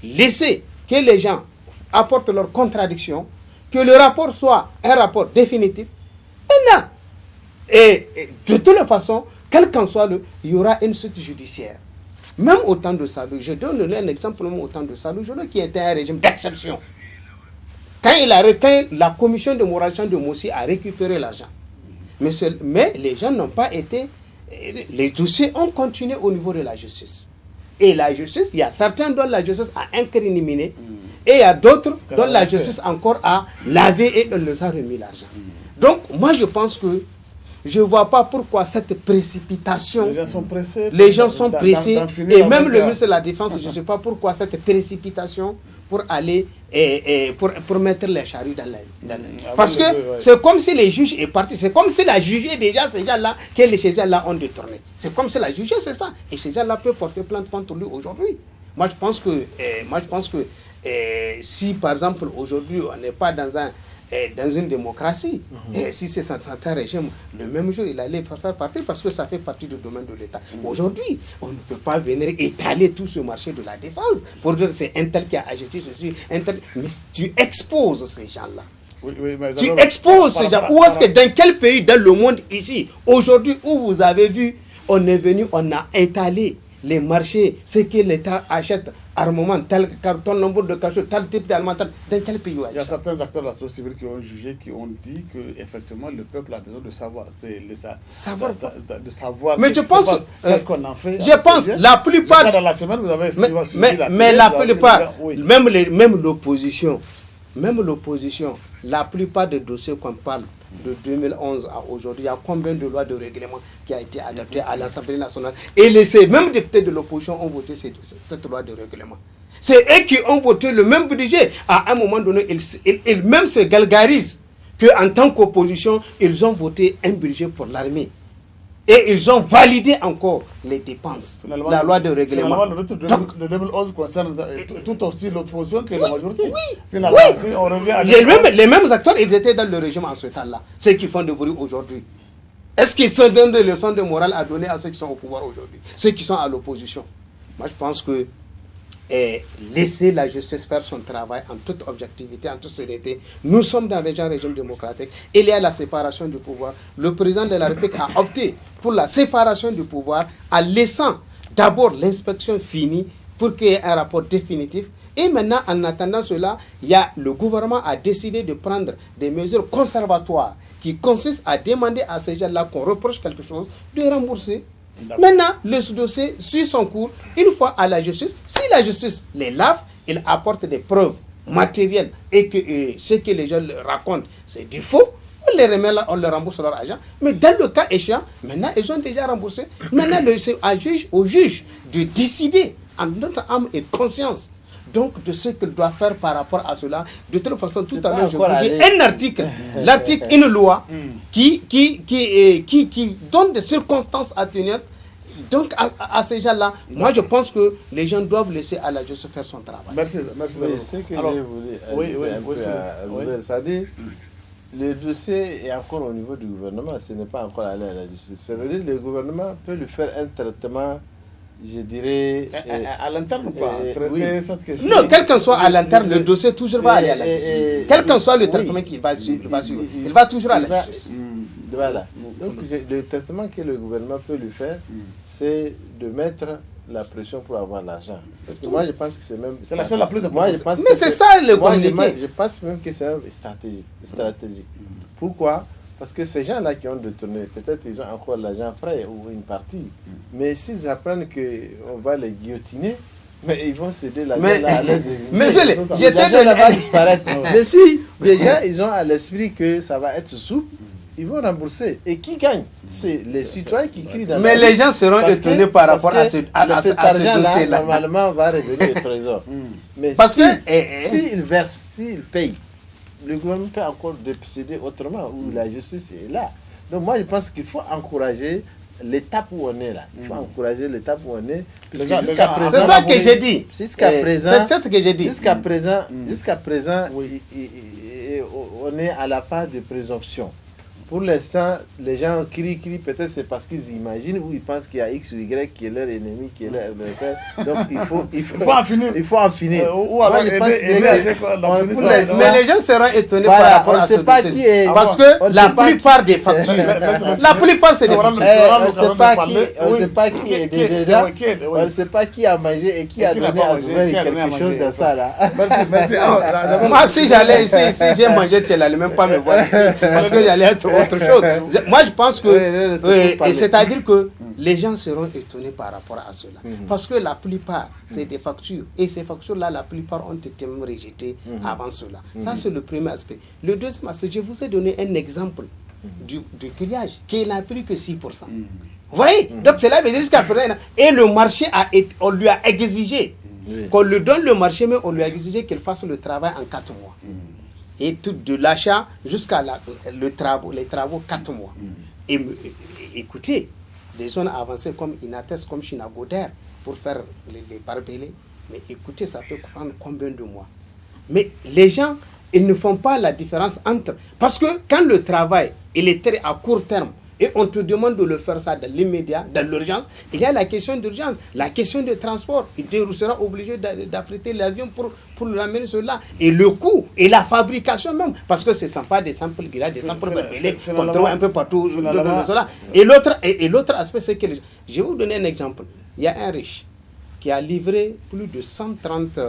Laissez que les gens apportent leurs contradictions, que le rapport soit un rapport définitif. Maintenant, et de toutes les façons, quel qu'en soit il y aura une suite judiciaire. Même au temps de Salou, je donne un exemple au temps de Salou, qui était un régime d'exception. Quand la commission de Morachan de Moussi a récupéré l'argent, mais les gens n'ont pas été, les dossiers ont continué au niveau de la justice. Et la justice, il y a certains dont la justice a incriminé, et il y a d'autres dont la justice encore a lavé et on leur a remis l'argent. Donc, moi je pense que je ne vois pas pourquoi cette précipitation. Les gens sont pressés. Et même le ministre de la Défense, je ne sais pas pourquoi cette précipitation pour aller pour mettre les charrues dans la parce que c'est comme si les juges est parti. C'est comme si la jugé déjà ces gens-là, que ces gens-là ont détourné. C'est comme si la jugé, c'est ça. Et ces gens-là peuvent porter plainte contre lui aujourd'hui. Moi, je pense que si, par exemple, aujourd'hui, on n'est pas dans une démocratie, et si c'est un certain régime, le même jour, il allait faire partie parce que ça fait partie du domaine de l'État. Aujourd'hui, on ne peut pas venir étaler tout ce marché de la défense pour dire c'est un tel qui a agité ceci, un tel. Mais tu exposes ces gens-là. Tu exposes ces gens. Où est-ce que, dans quel pays dans le monde ici, aujourd'hui, où vous avez vu, on est venu, on a étalé les marchés, ce que l'État achète, armement, tel carton, nombre de cachets, tel type d'armement, dans quel pays? Il y a certains acteurs de la société civile qui ont jugé, qui ont dit que effectivement le peuple a besoin de savoir. De savoir. Mais je pense, qu'est-ce qu'on en fait. Je pense la plupart. Dans la semaine, vous avez mais la plupart, même l'opposition, la plupart des dossiers qu'on parle de 2011 à aujourd'hui, il y a combien de lois de règlement qui a été adoptée à l'Assemblée nationale? Et les mêmes députés de l'opposition ont voté cette loi de règlement. C'est eux qui ont voté le même budget. À un moment donné, ils même se galgarisent qu'en tant qu'opposition, ils ont voté un budget pour l'armée. Et ils ont validé encore les dépenses. Finalement, la loi de règlement. Le 2011 concerne tout aussi l'opposition que la majorité. Oui. Finalement, si on revient à les mêmes acteurs, ils étaient dans le régime en ce temps-là. Ceux qui font du bruit aujourd'hui. Est-ce qu'ils se donnent des leçons de morale à donner à ceux qui sont au pouvoir aujourd'hui? Ceux qui sont à l'opposition. Moi, je pense que laisser la justice faire son travail en toute objectivité, en toute sérénité. Nous sommes dans un régime démocratique. Il y a la séparation du pouvoir. Le président de la République a opté pour la séparation du pouvoir en laissant d'abord l'inspection finie pour qu'il y ait un rapport définitif. Et maintenant, en attendant cela, le gouvernement a décidé de prendre des mesures conservatoires qui consistent à demander à ces gens-là qu'on reproche quelque chose, de rembourser. Maintenant, le dossier suit son cours une fois à la justice. Si la justice les lave, il apporte des preuves matérielles et que ce que les gens racontent, c'est du faux, on les remet là, on leur rembourse leur argent. Mais dans le cas échéant, maintenant, ils ont déjà remboursé. Maintenant, c'est au juge de décider en notre âme et conscience. Donc, de ce qu'il doit faire par rapport à cela. De toute façon, tout à l'heure, je vous dis un article, une loi qui donne des circonstances atténuantes. Donc, à ces gens-là, moi, je pense que les gens doivent laisser à la justice faire son travail. Merci. Ce que je voulais c'est-à-dire, le dossier est encore au niveau du gouvernement, ce n'est pas encore allé à la justice. C'est-à-dire que le gouvernement peut lui faire un traitement, je dirais... à l'interne ou pas traiter cette question. Non, quel qu'en soit à l'interne, le dossier toujours va aller à la justice. Quel qu'en soit le traitement qu'il va suivre, il va toujours à la justice. Voilà. Donc, le traitement que le gouvernement peut lui faire, c'est de mettre la pression pour avoir l'argent. Parce que moi, je pense que c'est même... C'est la chose la plus importante. Mais c'est ça le communiqué. Je pense même que c'est même stratégique. Pourquoi? Parce que ces gens-là qui ont détourné, peut-être ils ont encore l'argent frais ou une partie. Mais s'ils apprennent qu'on va les guillotiner, Mais ils vont céder l'argent Mais- là à leurs ennemis. Monsieur, L'argent là va disparaître. Mais si déjà ils ont à l'esprit que ça va être souple, ils vont rembourser. Et qui gagne? C'est les citoyens qui crient dans Mais la rue. les gens seront Parce étonnés que- par rapport à parce ce, que à cet ce argent-là, dossier-là. normalement, va revenir au trésor. Mais Parce si, que- s'il verse, s'il paye, le gouvernement peut encore décider autrement, où la justice est là. Donc moi, je pense qu'il faut encourager l'étape où on est là. Il faut encourager l'étape où on est. puisque gens- jusqu'à les gens- présent, C'est ça que j'ai dit. Jusqu'à présent, C'est ce que j'ai dit. jusqu'à présent, on est à la phase de présomption. Pour l'instant, les gens crient, peut-être c'est parce qu'ils imaginent ou ils pensent qu'il y a X ou Y qui est leur ennemi, qui est leur adversaire. Donc il faut en finir. Il faut en finir. Ou alors Moi, je pense aider que- à ce qu'on en finisse pour là, l'instant, Mais les gens seront étonnés Voilà, par rapport on ne à sait ce pas dossier. qui est- Parce on que ne la sait pas plupart des factures, la plupart c'est des Laurent, factures. on ne sait pas parler. qui, on Oui. ne sait pas qui est Qui est- dedans, qui est- oui. on ne sait pas qui a mangé et qui a qui n'a donné pas à mangé, Zouber qui a donné à quelque chose manger. dans ça là. Merci. Alors, d'abord, Moi, si j'allais ici, si j'ai mangé, tu n'allais même pas me voir ici, parce que j'allais être autre chose. Moi, je pense que, Oui, c'est pour et parler. c'est-à-dire que les gens seront étonnés par rapport à cela. Parce que la plupart, c'est des factures. Et ces factures-là, la plupart ont été même rejetées avant cela. Ça, c'est le premier aspect. Le deuxième aspect, je vous ai donné un exemple du grillage, qui n'a pris que 6%. Vous voyez? Donc, cela veut dire jusqu'à présent. Et le marché, on lui a exigé qu'on lui donne le marché, mais on lui a exigé qu'il fasse le travail en 4 mois. Et tout de l'achat jusqu'à les travaux 4 mois. Et écoutez, des zones avancées comme Inates, comme Chinagoder, pour faire les barbelés, mais écoutez, ça peut prendre combien de mois? Mais les gens, ils ne font pas la différence entre... Parce que quand le travail, il est très à court terme, et on te demande de le faire ça dans l'immédiat, dans l'urgence, il y a la question d'urgence, la question de transport. Il sera obligé d'affréter l'avion pour le ramener cela. Et le coût, et la fabrication même, parce que ce ne sont pas des simples grillages, des simples barbelés qu'on trouve un peu partout. Et l'autre aspect, c'est que... Je vais vous donner un exemple. Il y a un riche qui a livré plus de 130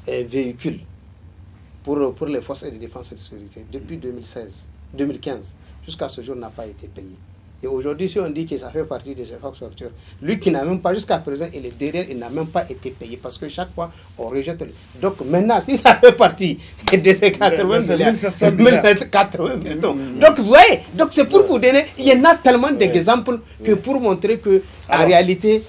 véhicules pour les forces de défense et de sécurité depuis 2015. Jusqu'à ce jour, n'a pas été payé. Et aujourd'hui, si on dit que ça fait partie de ces factures, lui qui n'a même pas, jusqu'à présent, il est derrière, il n'a même pas été payé parce que chaque fois, on rejette. Donc maintenant, si ça fait partie de ces 80 millions, donc vous voyez, donc c'est pour vous donner, il y en a tellement d'exemples que pour montrer que en réalité,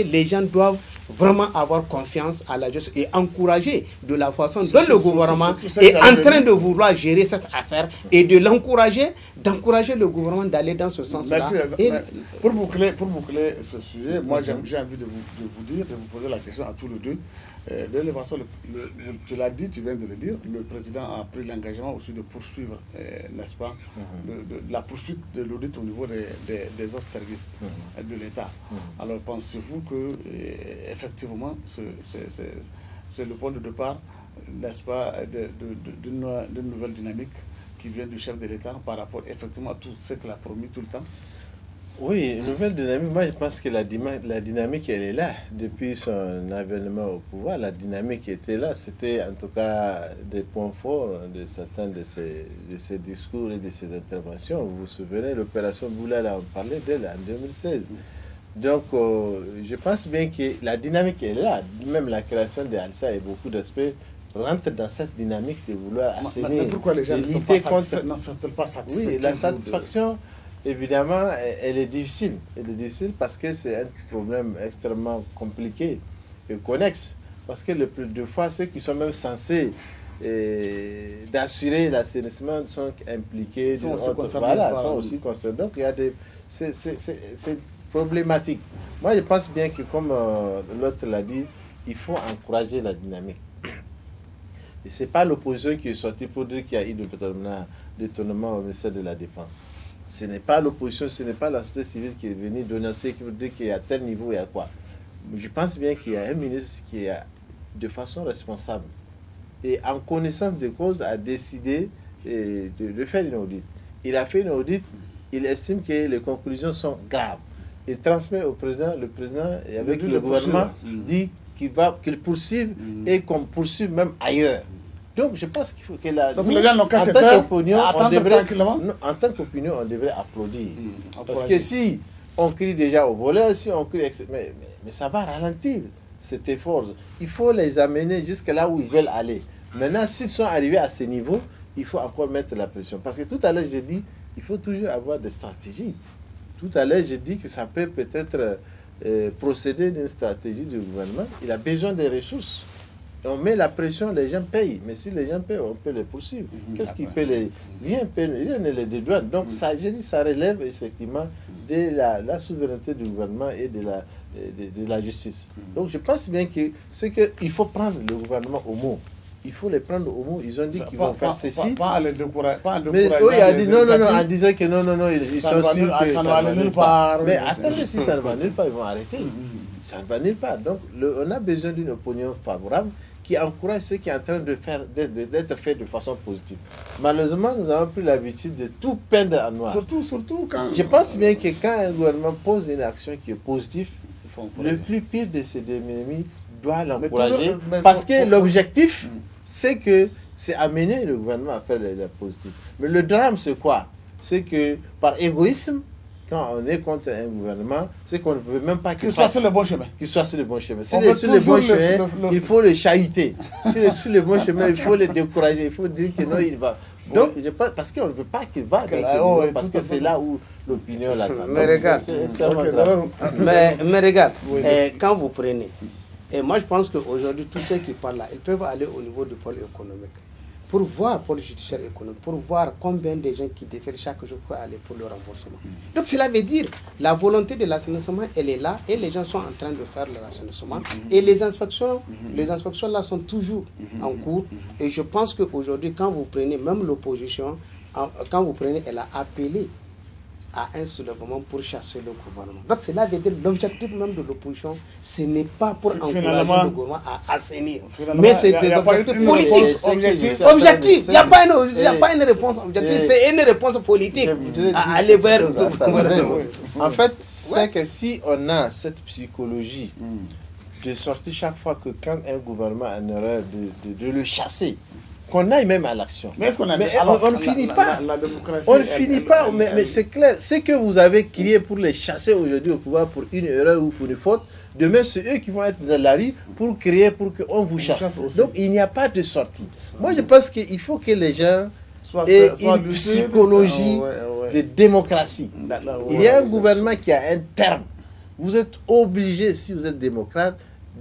les gens doivent vraiment avoir confiance à la justice et encourager de la façon dont le gouvernement est en train de vouloir gérer cette affaire et de l'encourager, d'encourager le gouvernement d'aller dans ce sens-là. Merci. Pour boucler ce sujet, moi j'ai envie de vous poser la question à tous les deux. De toute façon, tu l'as dit, tu viens de le dire, le président a pris l'engagement aussi de poursuivre, n'est-ce pas, la poursuite de l'audit au niveau des autres services de l'État. Alors pensez-vous que effectivement c'est le point de départ, n'est-ce pas, d'une nouvelle dynamique qui vient du chef de l'État par rapport effectivement à tout ce qu'il a promis tout le temps? Oui, une nouvelle dynamique. Moi, je pense que la dynamique, elle est là. Depuis son avènement au pouvoir, la dynamique était là. C'était en tout cas des points forts de certains de ses discours et de ses interventions. Vous vous souvenez, l'opération Boula, là, on parlait d'elle en 2016. Donc, je pense bien que la dynamique est là. Même la création de Alsa et beaucoup d'aspects rentrent dans cette dynamique de vouloir assainir. Mais pourquoi les gens ne sont pas satisfaits? Oui, la satisfaction... Évidemment, elle est difficile. Elle est difficile parce que c'est un problème extrêmement compliqué et connexe. Parce que le plus de fois, ceux qui sont même censés d'assurer l'assainissement sont impliqués, sont aussi concernés. Donc, il y a c'est problématique. Moi, je pense bien que, comme l'autre l'a dit, il faut encourager la dynamique. Et ce n'est pas l'opposition qui est sortie pour dire qu'il y a eu détournement au ministère de la Défense. Ce n'est pas l'opposition, ce n'est pas la société civile qui est venue dénoncer, qui veut dire qu'il y a tel niveau, il y a quoi. Je pense bien qu'il y a un ministre qui est de façon responsable et en connaissance de cause a décidé de faire une audit. Il a fait une audit, il estime que les conclusions sont graves. Il transmet au président, le président et avec le gouvernement dit qu'il poursuive et qu'on poursuive même ailleurs. Donc, je pense qu'il faut que en tant qu'opinion, on devrait applaudir. Parce que si on crie déjà au voleur, si on crie... Mais mais ça va ralentir cet effort. Il faut les amener jusque là où ils veulent aller. Maintenant, s'ils sont arrivés à ce niveau, il faut encore mettre la pression. Parce que tout à l'heure, j'ai dit, il faut toujours avoir des stratégies. Tout à l'heure, j'ai dit que ça peut peut-être procéder d'une stratégie du gouvernement. Il a besoin des ressources. Et on met la pression, les gens payent. Mais si les gens payent, on peut les poursuivre. Qu'est-ce qui paie les... Rien ne les dédouane. Donc, ça, je dis, ça relève effectivement de la souveraineté du gouvernement et de la justice. Donc, je pense bien que c'est qu'il faut prendre le gouvernement au mot. Il faut les prendre au mot. Ils ont dit qu'ils vont faire ceci. Pas les décourager. Mais eux, il a dit non, en disant que non, ils sont sûrs que ça ne va nulle part. Mais attendez, si ça ne va nulle part, ils vont arrêter. Ça ne va nulle part. Donc, on a besoin d'une opinion favorable qui encourage ce qui est en train d'être fait de façon positive. Malheureusement, nous avons pris l'habitude de tout peindre en noir. Surtout quand... Je pense bien que quand un gouvernement pose une action qui est positive, le plus pire de ses ennemis doit l'encourager. Parce que l'objectif, c'est amener le gouvernement à faire les positifs. Mais le drame, c'est quoi? C'est que par égoïsme, quand on est contre un gouvernement, c'est qu'on ne veut même pas qu'il soit sur le bon chemin. Qu'il soit sur le bon chemin. S'il est sur le bon chemin, il faut le chahuter. S'il est sur le bon chemin, il faut le décourager. Il faut dire que non, il va. Donc, parce qu'on ne veut pas qu'il va parce que c'est là où l'opinion l'attend. Mais regarde, mais regarde, quand vous prenez, et moi je pense qu'aujourd'hui, tous ceux qui parlent là, ils peuvent aller au niveau du pôle économique pour voir, pour le judiciaire économique, pour voir combien de gens qui défèrent chaque jour pour aller pour le remboursement. Donc cela veut dire, la volonté de l'assainissement, elle est là, et les gens sont en train de faire le assainissement, et les inspections là sont toujours en cours, et je pense qu'aujourd'hui, quand vous prenez, même l'opposition, quand vous prenez, elle a appelé à un soulèvement pour chasser le gouvernement. Donc cela veut dire l'objectif même de l'opposition, ce n'est pas pour encourager le gouvernement à assainir, mais c'est des objectifs politiques. Objectif, il n'y a pas une réponse objective, c'est une réponse politique à aller vers le gouvernement. En fait, c'est que si on a cette psychologie de sortir chaque fois que quand un gouvernement a une erreur, de le chasser, qu'on aille même à l'action. Mais est-ce qu'on a on ne finit pas. On ne finit pas, mais c'est clair. Ce que vous avez crié pour les chasser aujourd'hui au pouvoir pour une erreur ou pour une faute, demain c'est eux qui vont être dans la rue pour crier pour qu'on vous chasse. Donc il n'y a pas de sortie. Moi je pense qu'il faut que les gens aient une psychologie de démocratie. Il y a un gouvernement qui a un terme. Vous êtes obligé, si vous êtes démocrate,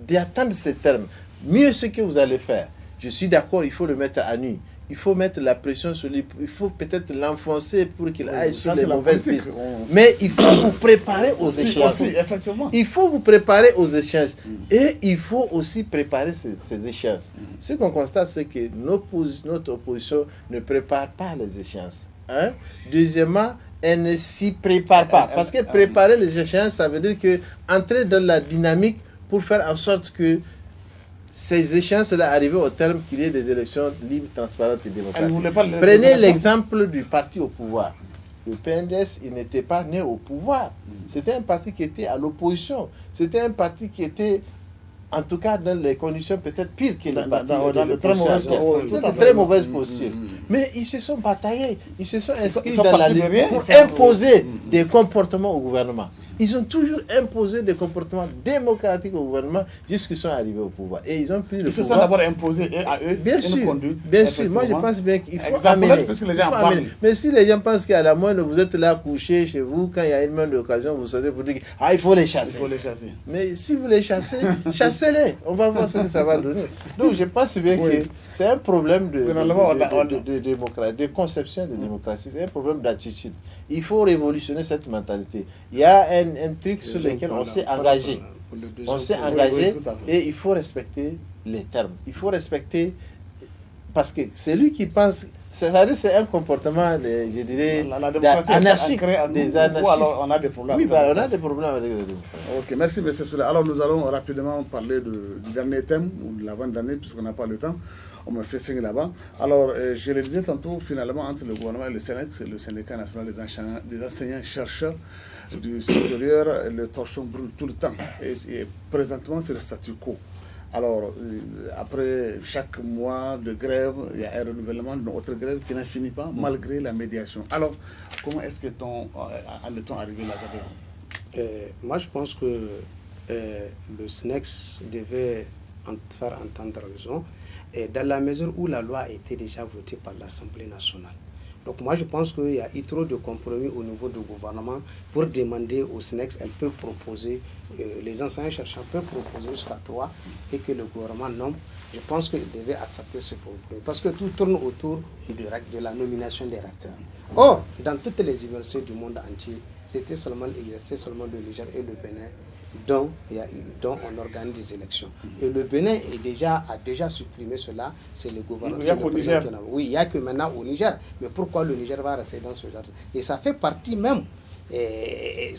d'attendre ce terme. Mieux ce que vous allez faire. Je suis d'accord, il faut le mettre à nu. Il faut mettre la pression sur lui. Il faut peut-être l'enfoncer pour qu'il aille sur les mauvaises pistes. Mais il faut vous préparer aux échanges. Il faut vous préparer aux échanges. Et il faut aussi préparer ces échanges. Ce qu'on constate, c'est que notre opposition ne prépare pas les échanges. Deuxièmement, elle ne s'y prépare pas. Parce que préparer les échanges, ça veut dire que entrer dans la dynamique pour faire en sorte que ces échéances arrivent au terme qu'il y ait des élections libres, transparentes et démocratiques. Prenez l'exemple du parti au pouvoir. Le PNDS, il n'était pas né au pouvoir. C'était un parti qui était à l'opposition. C'était un parti qui était, en tout cas, dans les conditions peut-être pires que les partis. Dans de très mauvaises postures. Mais ils se sont bataillés. Ils se sont inscrits dans la lutte pour imposer des comportements au gouvernement. Ils ont toujours imposé des comportements démocratiques au gouvernement jusqu'ils sont arrivés au pouvoir. Et ils ont pris le pouvoir. Ils se sont d'abord imposés à eux une conduite. Bien sûr, moi je pense bien qu'il faut amener. Mais si les gens pensent qu'à la moindre, vous êtes là couché chez vous, quand il y a une main d'occasion, vous savez pour dire il faut les chasser. Mais si vous les chassez, chassez-les. On va voir ce que ça va donner. Donc je pense bien que c'est un problème de conception de démocratie. C'est un problème d'attitude. Il faut révolutionner cette mentalité. Il y a un truc sur lequel on s'est engagé. On s'est engagé et il faut respecter les termes. Il faut respecter, parce que c'est lui qui pense, c'est-à-dire c'est un comportement, je dirais, anarchique des anarchistes. Alors on a des problèmes. Oui, voilà, on a des problèmes avec les démocraties. Ok, merci M. Souley. Alors nous allons rapidement parler du dernier thème, ou de l'avant-dernier, puisqu'on n'a pas le temps. On me fait signe là-bas. Alors, je le disais tantôt, finalement, entre le gouvernement et le SENEC, c'est le syndicat national des enseignants-chercheurs du supérieur, le torchon brûle tout le temps. Et présentement, c'est le statu quo. Alors, après chaque mois de grève, il y a un renouvellement d'une autre grève qui n'en finit pas, malgré la médiation. Alors, comment est-ce que allait-on arriver là-bas? Moi, je pense que le SNEX devait faire entendre raison, et dans la mesure où la loi a été déjà votée par l'Assemblée nationale. Donc moi je pense qu'il y a eu trop de compromis au niveau du gouvernement pour demander au SNEX, elles peuvent proposer, les enseignants-chercheurs peuvent proposer jusqu'à 3 et que le gouvernement nomme. Je pense qu'il devait accepter ce compromis parce que tout tourne autour de la nomination des recteurs. Or, dans toutes les universités du monde entier, il restait seulement le Niger et le Bénin dont on organise des élections. Et le Bénin a déjà supprimé cela, c'est le gouvernement. Il n'y a qu'au Niger. Oui, il n'y a que maintenant au Niger. Mais pourquoi le Niger va rester dans ce genre? Et ça fait partie même, des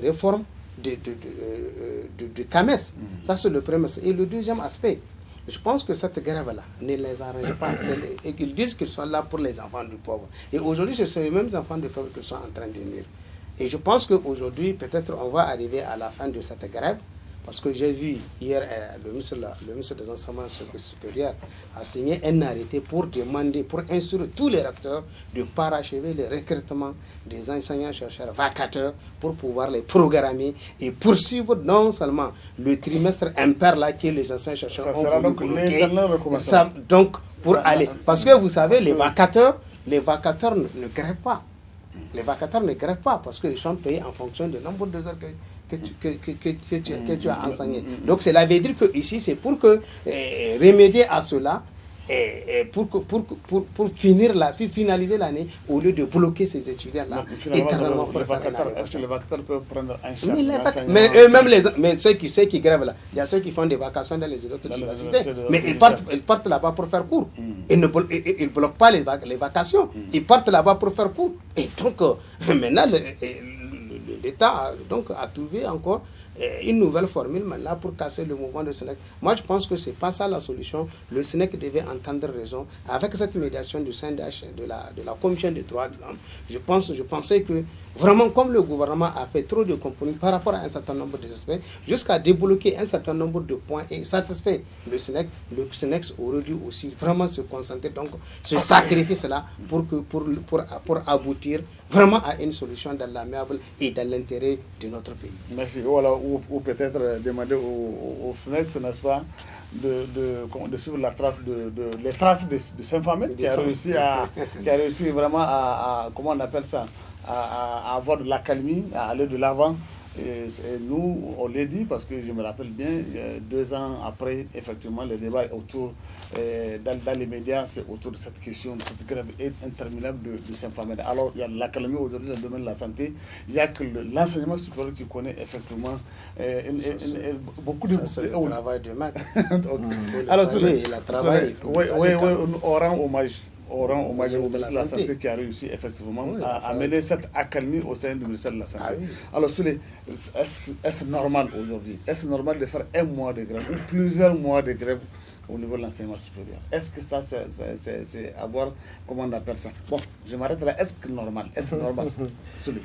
réformes de CAMES. Ça, c'est le premier. Et le deuxième aspect, je pense que cette grève-là ne les arrange pas. Et qu'ils disent qu'ils sont là pour les enfants du pauvre. Et aujourd'hui, ce sont les mêmes enfants du pauvre qui sont en train de nuire. Et je pense qu'aujourd'hui, peut-être on va arriver à la fin de cette grève, parce que j'ai vu hier le ministre des Enseignements supérieurs a signé un arrêté pour instruire tous les recteurs de parachever le recrutement des enseignants-chercheurs vacataires pour pouvoir les programmer et poursuivre non seulement le trimestre impair là que les enseignants-chercheurs ont voulu bloquer. Donc, pour aller. Parce que vous savez, les vacateurs ne grèvent pas. Les vacataires ne grèvent pas parce qu'ils sont payés en fonction du nombre d'heures que tu as enseigné. Donc cela veut dire que ici c'est pour remédier à cela et pour finaliser l'année au lieu de bloquer ces étudiants-là éternellement. Est-ce que les vacataires peuvent prendre un charge? Mais eux-mêmes, ceux qui grèvent là, il y a ceux qui font des vacations dans les autres universités, mais ils partent là-bas pour faire cours. Ils ne bloquent pas les vacations, ils partent là-bas pour faire cours. Et donc, maintenant, l'État a trouvé encore une nouvelle formule maintenant pour casser le mouvement de SNEC. Moi, je pense que ce n'est pas ça la solution. Le SNEC devait entendre raison. Avec cette médiation du CNDH, de la Commission des droits de l'homme, je pensais que vraiment, comme le gouvernement a fait trop de compromis par rapport à un certain nombre d'aspects, jusqu'à débloquer un certain nombre de points et satisfait le SNEC aurait dû aussi vraiment se concentrer, donc se sacrifier cela pour aboutir vraiment à une solution dans l'amiable et dans l'intérêt de notre pays. Merci. Voilà, ou peut-être demander au SNEC, n'est-ce pas, de suivre les traces de Saint-Famille qui a réussi vraiment à comment on appelle ça, à avoir de l'accalmie, à aller de l'avant. Et nous, on l'a dit parce que je me rappelle bien, 2 ans après, effectivement, le débat autour, dans les médias, c'est autour de cette question, de cette grève interminable de Saint-Famille. Alors, il y a l'accalmie aujourd'hui dans le domaine de la santé. Il n'y a que l'enseignement supérieur qui connaît effectivement beaucoup de... C'est le travail de maître. Alors, il a travaillé. Oui, on rend hommage au ministre de la Santé qui a réussi effectivement à mener cette accalmie au sein du ministère de la Santé. Alors, est-ce normal aujourd'hui? Est-ce normal de faire un mois de grève ou plusieurs mois de grève au niveau de l'enseignement supérieur? Est-ce que ça, c'est avoir, comment on appelle ça? Bon, je m'arrête là. Est-ce que normal? Est-ce normal?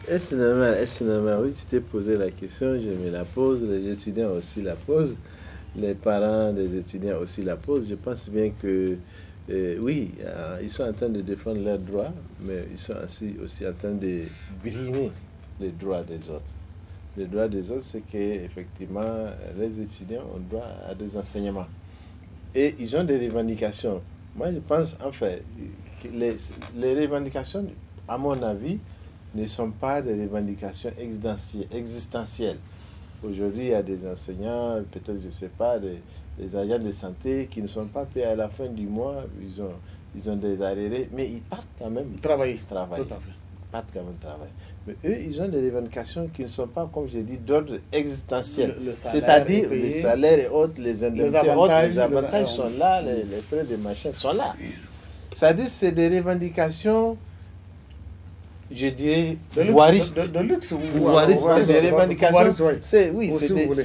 Est-ce normal? Est-ce normal? Oui, tu t'es posé la question, je me la pose, les étudiants aussi la posent, les parents des étudiants aussi la posent. Je pense bien que oui, ils sont en train de défendre leurs droits, mais ils sont aussi en train de brimer les droits des autres. Les droits des autres, c'est qu'effectivement, les étudiants ont droit à des enseignements. Et ils ont des revendications. Moi, je pense, en fait, que les revendications, à mon avis, ne sont pas des revendications existentielles. Aujourd'hui, il y a des enseignants, peut-être, je ne sais pas, des agents de santé qui ne sont pas payés à la fin du mois, ils ont des arrêts, mais ils partent quand même travailler. Tout à fait. Ils partent quand même travailler. Mais eux, ils ont des revendications qui ne sont pas, comme j'ai dit, d'ordre existentiel. C'est-à-dire, le salaire est haut, les avantages sont là, les frais de machin sont là. C'est-à-dire, c'est des revendications, je dirais, voiristes. De luxe. C'est des revendications. C'est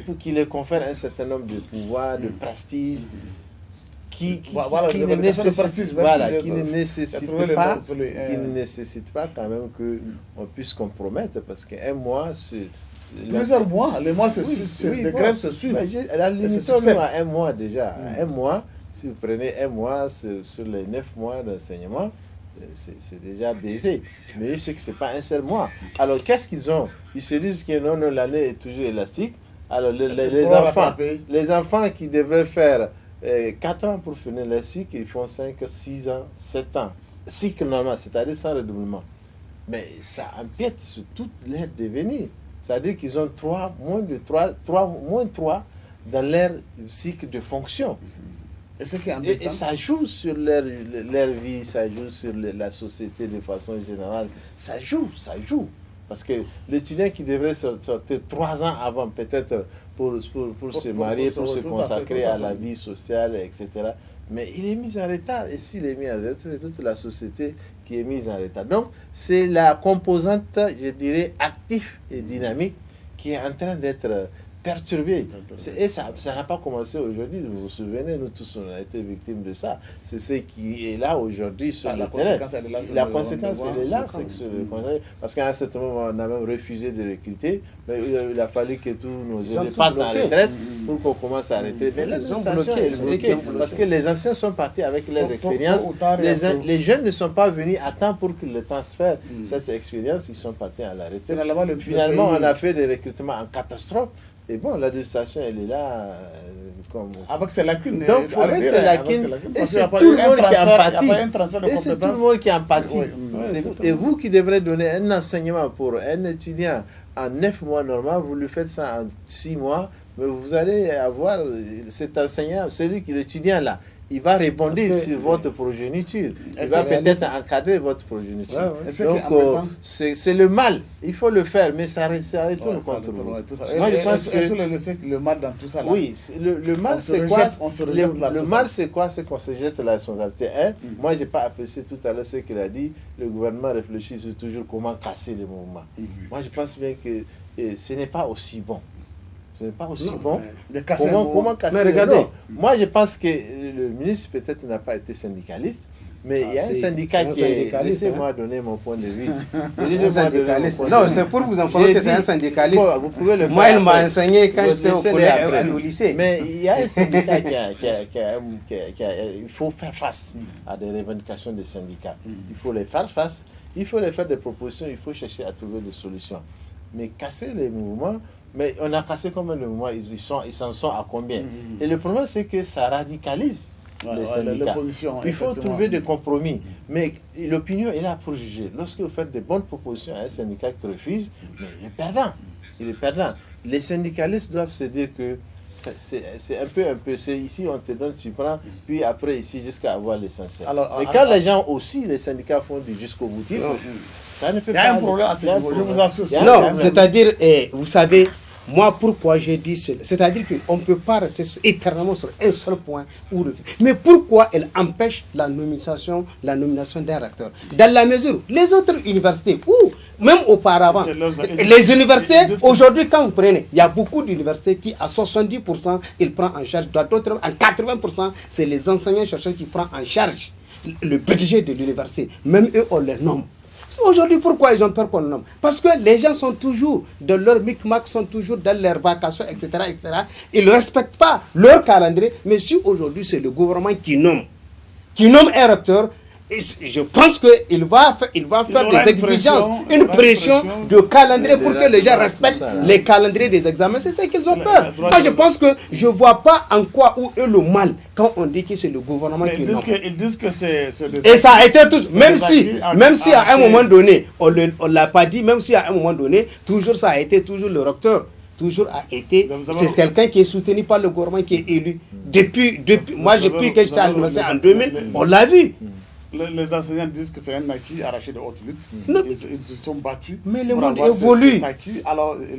pour qu'ils les confèrent un certain nombre de pouvoirs, de prestige, qui ne nécessitent pas quand même qu'on puisse compromettre, parce qu'un mois, c'est... Plusieurs mois, les mois, les grèves se suivent. La limitons-nous à un mois déjà. Un mois, si vous prenez un mois sur les 9 mois d'enseignement, c'est déjà baisé. Mais je sais que ce n'est pas un seul mois. Alors, qu'est-ce qu'ils ont? Ils se disent que non, l'année est toujours élastique. Alors, les enfants qui devraient faire 4 ans pour finir leur cycle, ils font 5, 6 ans, 7 ans. Cycle normal, c'est-à-dire sans redoublement. Mais ça empiète sur toute leur devenir. C'est-à-dire qu'ils ont moins 3 dans leur cycle de fonction. Et ça joue sur leur vie, ça joue sur la société de façon générale. Ça joue. Parce que l'étudiant qui devrait sortir 3 ans avant, peut-être pour se marier, pour se consacrer à la vie sociale, etc. Mais il est mis en retard. Et s'il est mis en retard, c'est toute la société qui est mise en retard. Donc, c'est la composante, je dirais, active et dynamique qui est en train d'être perturbé. Et ça n'a pas commencé aujourd'hui. Vous vous souvenez, nous tous, on a été victimes de ça. C'est ce qui est là aujourd'hui sur le terrain. La conséquence, elle est là. Parce qu'à un certain moment, on a même refusé de recruter. Mais il a fallu que tous nos jeunes partent en retraite pour qu'on commence à arrêter. Mais l'administration est bloquée. Parce que les anciens sont partis avec leurs expériences. Les jeunes ne sont pas venus à temps pour qu'ils le transfèrent cette expérience. Ils sont partis à la retraite. Finalement, on a fait des recrutements en catastrophe. Et bon, l'administration, elle est là avec ses lacunes. Donc, avec ses lacunes, et c'est tout le monde qui en pâtit. Et c'est tout le monde qui en pâtit. Et vous qui devrez donner un enseignement pour un étudiant en 9 mois normal, vous lui faites ça en 6 mois, mais vous allez avoir cet enseignant, l'étudiant là, il va répondre sur votre progéniture. Il va peut-être encadrer votre progéniture. Donc, c'est le mal. Il faut le faire, mais ça retourne contre vous. Moi, je pense que le mal dans tout ça, là, oui, le mal, c'est quoi? Le mal, c'est quoi? C'est qu'on se jette la responsabilité. Moi, je n'ai pas apprécié tout à l'heure ce qu'il a dit. Le gouvernement réfléchit sur toujours comment casser le mouvement. Moi, je pense bien que ce n'est pas aussi bon. Ce n'est pas aussi bon. Comment casser? Mais regardez, moi je pense que le ministre peut-être n'a pas été syndicaliste, mais il y a un syndicat qui est... Laissez-moi donner mon point de vue. Non, c'est pour vous informer que c'est un syndicaliste. Vous pouvez le moi, il m'a enseigné quand j'étais au lycée. Mais il y a un syndicat il faut faire face à des revendications des syndicats. Il faut les faire face, il faut les faire des propositions, il faut chercher à trouver des solutions. Mais casser les mouvements... Mais on a cassé combien de mouvements? Ils s'en sont à combien? Et le problème, c'est que ça radicalise les syndicats. Il faut trouver des compromis. Mais l'opinion est là pour juger. Lorsque vous faites des bonnes propositions à un syndicat qui refuse, mais il est perdant. Les syndicalistes doivent se dire que c'est un peu, c'est ici on te donne, tu prends, puis après ici jusqu'à avoir l'essentiel. Mais quand les gens aussi, les syndicats font du jusqu'au boutisme, ça ne peut pas. Il y a un problème à ce niveau, je vous assure. Non, c'est-à-dire, vous savez, moi, pourquoi j'ai dit cela? C'est-à-dire qu'on ne peut pas rester éternellement sur un seul point. Mais pourquoi elle empêche la nomination d'un recteur? Dans la mesure où les autres universités, ou même auparavant, les universités, aujourd'hui, quand vous prenez, il y a beaucoup d'universités qui, à 70%, ils prennent en charge, d'autres, à 80%, c'est les enseignants-chercheurs qui prennent en charge le budget de l'université. Même eux, on les nomme. Aujourd'hui, pourquoi ils ont peur qu'on le nomme? Parce que les gens sont toujours dans leur micmac, sont toujours dans leurs vacations, etc., etc. Ils ne respectent pas leur calendrier. Mais si aujourd'hui, c'est le gouvernement qui nomme un recteur, je pense qu'il va faire des exigences, une pression de calendrier pour que les gens respectent les calendriers des examens. C'est ce qu'ils ont peur. Moi, je pense que je ne vois pas en quoi où est le mal quand on dit que c'est le gouvernement qui nomme. Ils disent que c'est et ça a été tout. Même si à un moment donné, on ne l'a pas dit, même si à un moment donné, toujours ça a été toujours le recteur. Toujours a été, c'est quelqu'un qui est soutenu par le gouvernement, qui est élu. Depuis moi, depuis que j'étais à l'université en 2000, on l'a vu. Les enseignants disent que c'est un acquis arraché de haute lutte. Ils se sont battus. Mais le monde évolue. Alors, ils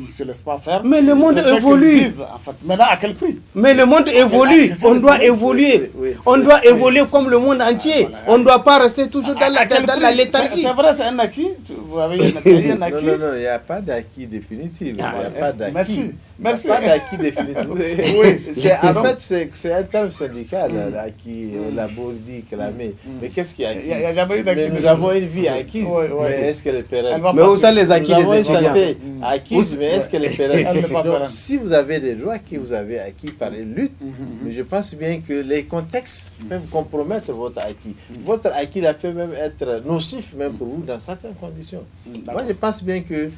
ne se laissent pas faire. Mais le monde évolue. En fait. Maintenant, à quel prix? Mais le monde évolue. On doit évoluer. On doit évoluer comme le monde entier. On ne doit pas rester toujours dans la léthargie. C'est vrai, c'est un acquis. Vous avez un acquis. Non, il n'y a pas d'acquis définitif. Il n'y a pas d'acquis. Merci. Pas d'acquis définitif. Oui. En fait, c'est un terme syndical, l'acquis. On l'a beau dire, clamé. Mais qu'est-ce qu'il y a acquis? Il n'y a jamais eu d'acquis. Nous avons une vie acquise, mais est-ce qu'elle est pérenne? Mais où sont les acquis des étudiants? Acquise, mais est-ce qu'elle est pérenne? Donc, si vous avez des droits que vous avez acquis par une lutte, mais je pense bien que les contextes peuvent compromettre votre acquis. Votre acquis là peut même être nocif même pour vous dans certaines conditions. Moi, je pense bien qu'il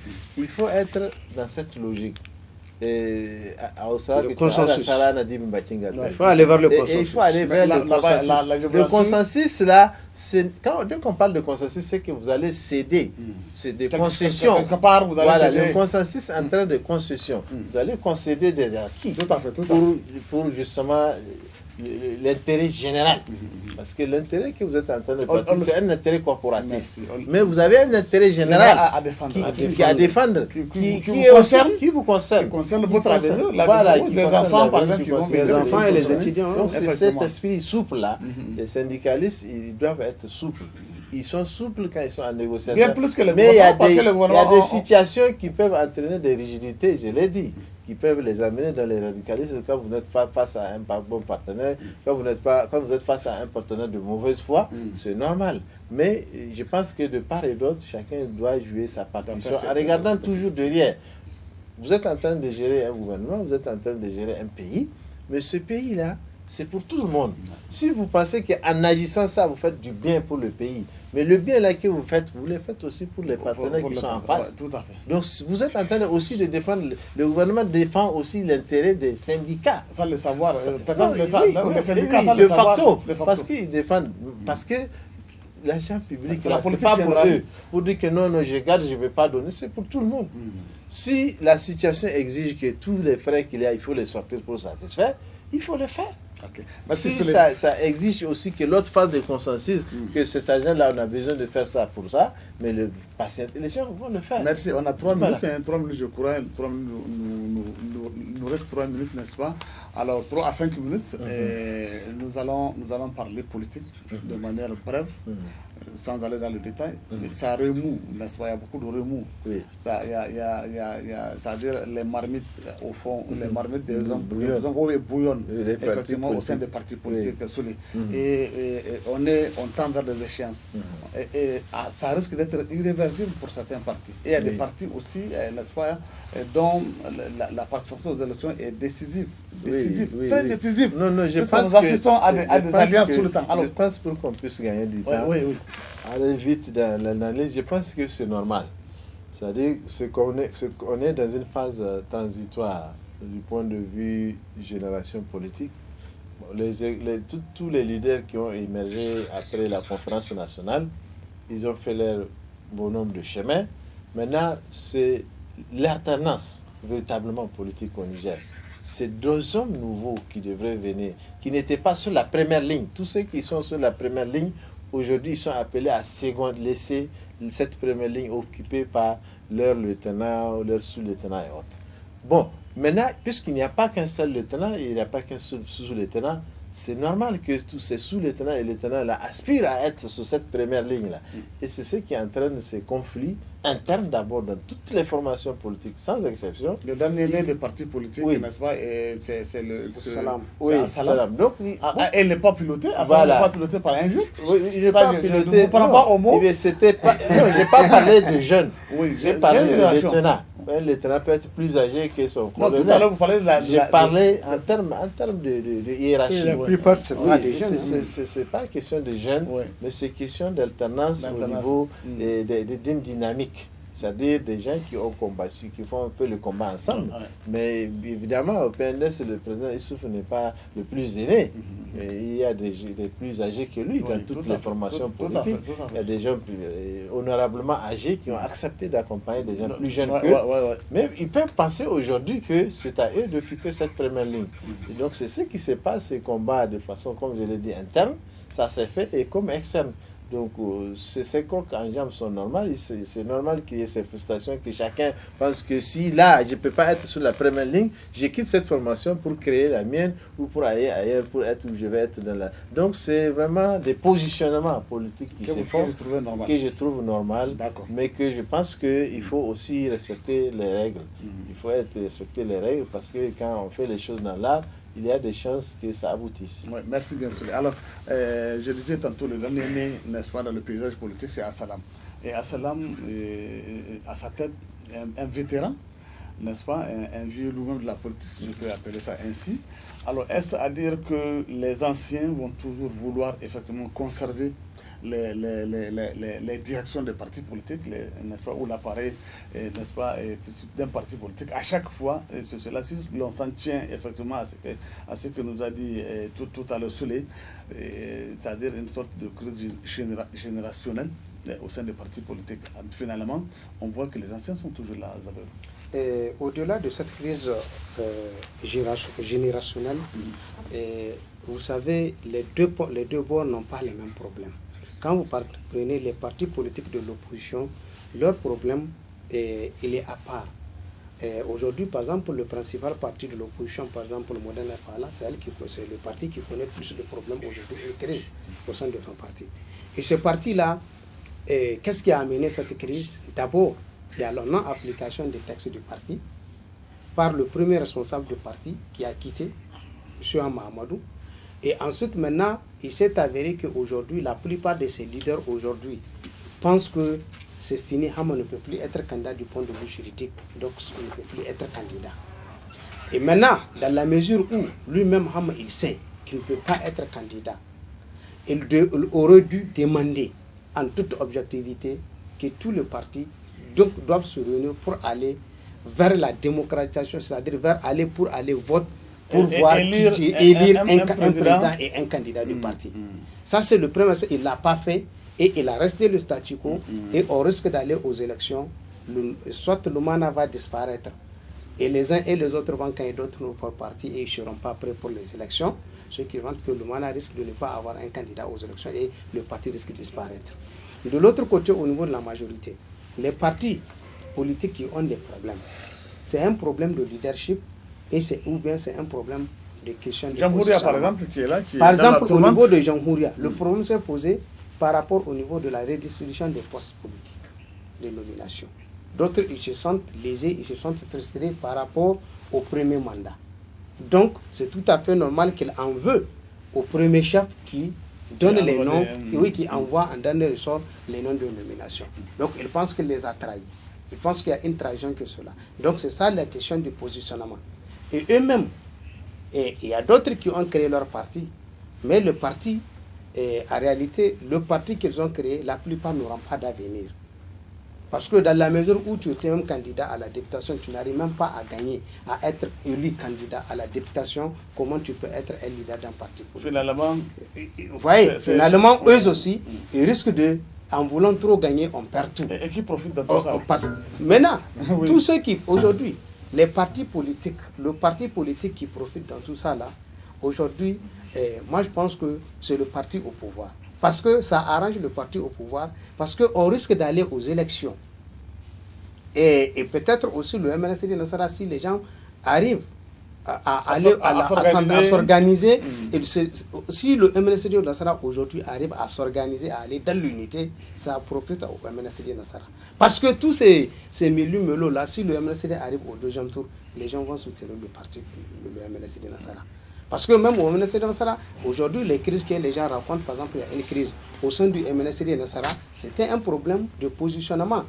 faut être dans cette logique. Le consensus. Il faut aller vers le consensus. il faut aller vers le consensus. Le consensus, là, dès qu'on parle de consensus, c'est que vous allez céder. C'est des concessions. Quelque part, vous allez Voilà, céder. le consensus en train de concession. Vous allez concéder des acquis Tout à fait, pour justement l'intérêt général. Parce que l'intérêt que vous êtes en train de partir, c'est un intérêt corporatif. Merci. Mais vous avez un intérêt général à défendre, qui vous concerne. Qui concerne votre avenir, Voilà, les enfants, par exemple, qui vont les enfants et les étudiants. Donc c'est cet esprit souple-là. Les syndicalistes, ils doivent être souples. Ils sont souples quand ils sont en négociation. Bien plus que le Mais il y a gouvernement, des situations qui peuvent entraîner des rigidités, je l'ai dit, qui peuvent les amener dans les radicalismes quand vous n'êtes pas face à un bon partenaire, quand vous êtes face à un partenaire de mauvaise foi, c'est normal. Mais je pense que de part et d'autre, chacun doit jouer sa partition en regardant toujours derrière. Vous êtes en train de gérer un gouvernement, vous êtes en train de gérer un pays, mais ce pays-là, c'est pour tout le monde. Si vous pensez qu'en agissant ça, vous faites du bien pour le pays, mais le bien là que vous le faites aussi pour les partenaires qui sont en face. Tout à fait. Donc vous êtes en train aussi de défendre, le gouvernement défend aussi l'intérêt des syndicats. Sans le savoir, les syndicats, de facto, parce qu'ils défendent, parce que l'argent public, ce n'est pas pour eux. Pour dire que non, je garde, je ne vais pas donner, c'est pour tout le monde. Si la situation exige que tous les frais qu'il y a, il faut les sortir pour satisfaire, il faut le faire. Okay. Si ça exige aussi que l'autre fasse des consensus, que cet argent-là, on a besoin de faire ça pour ça, mais le patient, les gens vont le faire. Merci, on a 3 minutes, 3 minutes je crois, nous reste 3 minutes, n'est-ce pas? Alors 3 à 5 minutes, nous allons parler politique de manière brève, sans aller dans le détail. Ça remue, n'est-ce pas? Il y a beaucoup de remous. Oui. C'est-à-dire les marmites, au fond, les marmites des hommes bouillonnent, effectivement, au sein des partis politiques. Et on tend vers des échéances. Et ça risque d'être irréversible pour certains partis. Et il y a des partis aussi, n'est-ce pas, dont la participation aux élections est décisive. Très décisive. Non, je pense que nous assistons à des alliances tout le temps. Alors, je pense pour qu'on puisse gagner du temps, aller vite dans l'analyse, je pense que c'est normal. C'est-à-dire qu'on est dans une phase transitoire du point de vue génération politique. Tous les leaders qui ont émergé après la conférence nationale, ils ont fait leur bon nombre de chemins. Maintenant, c'est l'alternance véritablement politique au Niger. C'est 2 hommes nouveaux qui devraient venir, qui n'étaient pas sur la première ligne. Tous ceux qui sont sur la première ligne, aujourd'hui, ils sont appelés à laisser cette première ligne occupée par leurs lieutenants, leurs sous-lieutenants et autres. Bon, maintenant, puisqu'il n'y a pas qu'un seul lieutenant, il n'y a pas qu'un seul sous-lieutenant, c'est normal que tous ces sous-lieutenants et lieutenants-là aspirent à être sur cette première ligne-là. Et c'est ce qui entraîne ces conflits internes d'abord dans toutes les formations politiques, sans exception. Le dernier né des partis politiques, n'est-ce pas, c'est le Salam. Oui, Salam. Donc, elle n'est pas pilotée, voilà. n'est pas pilotée par un jeune. Oui, il n'est pas piloté. Je ne parle pas au mot. C'était pas. Non, je n'ai pas parlé de jeunes. Oui, j'ai parlé de lieutenant. Un lieutenant peut être plus âgé que son colonel. Non, tout à l'heure, vous parlez de la... J'ai parlé en termes de hiérarchie. La plupart, c'est pas des jeunes. C'est pas question de jeunes, mais c'est question d'alternance au niveau d'une dynamique. C'est-à-dire des gens qui ont combattu, qui font un peu le combat ensemble. Mais évidemment, au PNDS, le président Issouf n'est pas le plus aîné. Mais il y a des plus âgés que lui dans toutes les formations politiques. Il y a des gens plus honorablement âgés qui ont accepté d'accompagner des gens plus jeunes qu'eux. Mais ils peuvent penser aujourd'hui que c'est à eux d'occuper cette première ligne. Et donc c'est ce qui se passe, ces combats de façon, comme je l'ai dit, interne. Ça s'est fait et comme externe. Donc, ces coques en jambes sont normales. C'est normal qu'il y ait ces frustrations, que chacun pense que si là, je ne peux pas être sur la première ligne, je quitte cette formation pour créer la mienne ou pour aller ailleurs, pour être où je vais être dans la... Donc, c'est vraiment des positionnements politiques qui se font, que je trouve normal, mais que je pense qu'il faut aussi respecter les règles. Il faut respecter les règles parce que quand on fait les choses dans l'art, il y a des chances que ça aboutisse. Oui, merci bien sûr. Alors, je disais tantôt, le dernier né, n'est-ce pas, dans le paysage politique, c'est Assalam. Et Assalam, à sa tête, un vétéran, n'est-ce pas, un vieux loup de la politique, si je peux appeler ça ainsi. Alors, est-ce à dire que les anciens vont toujours vouloir effectivement conserver les directions des partis politiques, n'est-ce pas, ou l'appareil, n'est-ce pas, d'un parti politique. À chaque fois, c'est cela, si l'on s'en tient effectivement à ce que nous a dit tout à l'heure Souley, c'est-à-dire une sorte de crise générationnelle au sein des partis politiques. Finalement, on voit que les anciens sont toujours là, Zabel. Au-delà de cette crise générationnelle, vous savez, les deux bords n'ont pas les mêmes problèmes. Quand vous prenez les partis politiques de l'opposition, leur problème, il est à part. Aujourd'hui, par exemple, le principal parti de l'opposition, par exemple, le Modern FALA, c'est le parti qui connaît plus de problèmes aujourd'hui, une crise au sein de son parti. Et ce parti-là, qu'est-ce qui a amené cette crise? D'abord, il y a la non-application des textes du parti par le premier responsable du parti qui a quitté, M. Mahamadou. Et ensuite, maintenant, il s'est avéré qu'aujourd'hui, la plupart de ces leaders aujourd'hui pensent que c'est fini, Hama ne peut plus être candidat du point de vue juridique, donc il ne peut plus être candidat. Et maintenant, dans la mesure où lui-même, Hama, il sait qu'il ne peut pas être candidat, il aurait dû demander en toute objectivité que tous les partis doivent se réunir pour aller vers la démocratisation, c'est-à-dire pour aller voter, pour voir élire un président et un candidat du parti. Ça, c'est le premier. Il ne l'a pas fait et il a resté le statu quo et on risque d'aller aux élections. Soit le Lumana va disparaître et les uns et les autres vont gagner d'autres nouveaux partis et ils ne seront pas prêts pour les élections. Ce qui montre que le Lumana risque de ne pas avoir un candidat aux élections et le parti risque de disparaître. Et de l'autre côté, au niveau de la majorité, les partis politiques qui ont des problèmes, c'est un problème de leadership ou bien c'est un problème de question de Jean Houria, par exemple, qui est là. Par exemple, au niveau de Jean Houria, le problème s'est posé par rapport au niveau de la redistribution des postes politiques, des nominations. D'autres, ils se sentent lésés, ils se sentent frustrés par rapport au premier mandat. Donc, c'est tout à fait normal qu'il en veut au premier chef qui donne les noms, qui envoie en dernier ressort les noms de nomination. Donc, il pense qu'il les a trahis. Il pense qu'il y a une trahison que cela. Donc, c'est ça la question du positionnement. Et eux-mêmes, il y a d'autres qui ont créé leur parti, mais le parti, en réalité, le parti qu'ils ont créé, la plupart n'auront pas d'avenir. Parce que dans la mesure où tu étais même candidat à la députation, tu n'arrives même pas à gagner, à être élu candidat à la députation, comment tu peux être un leader d'un parti politique? Finalement, vous voyez, finalement, eux aussi, ils risquent de, en voulant trop gagner, on perd tout. Et qui profite de tout ça? Maintenant, tous ceux qui, aujourd'hui, les partis politiques, le parti politique qui profite dans tout ça là, aujourd'hui, moi je pense que c'est le parti au pouvoir. Parce que ça arrange le parti au pouvoir, parce qu'on risque d'aller aux élections. Et peut-être aussi le MNSD Nassara, si les gens arrivent à s'organiser, si le MNSD Nassara aujourd'hui arrive à s'organiser, à aller dans l'unité, ça profite au MNSD Nassara. Parce que tous ces milieux là, si le MNSD arrive au deuxième tour, les gens vont soutenir le parti, le MNSD Nassara. Parce que même au MNSD Nassara, aujourd'hui, les crises que les gens racontent, par exemple, il y a une crise au sein du MNSD Nassara, c'était un problème de positionnement.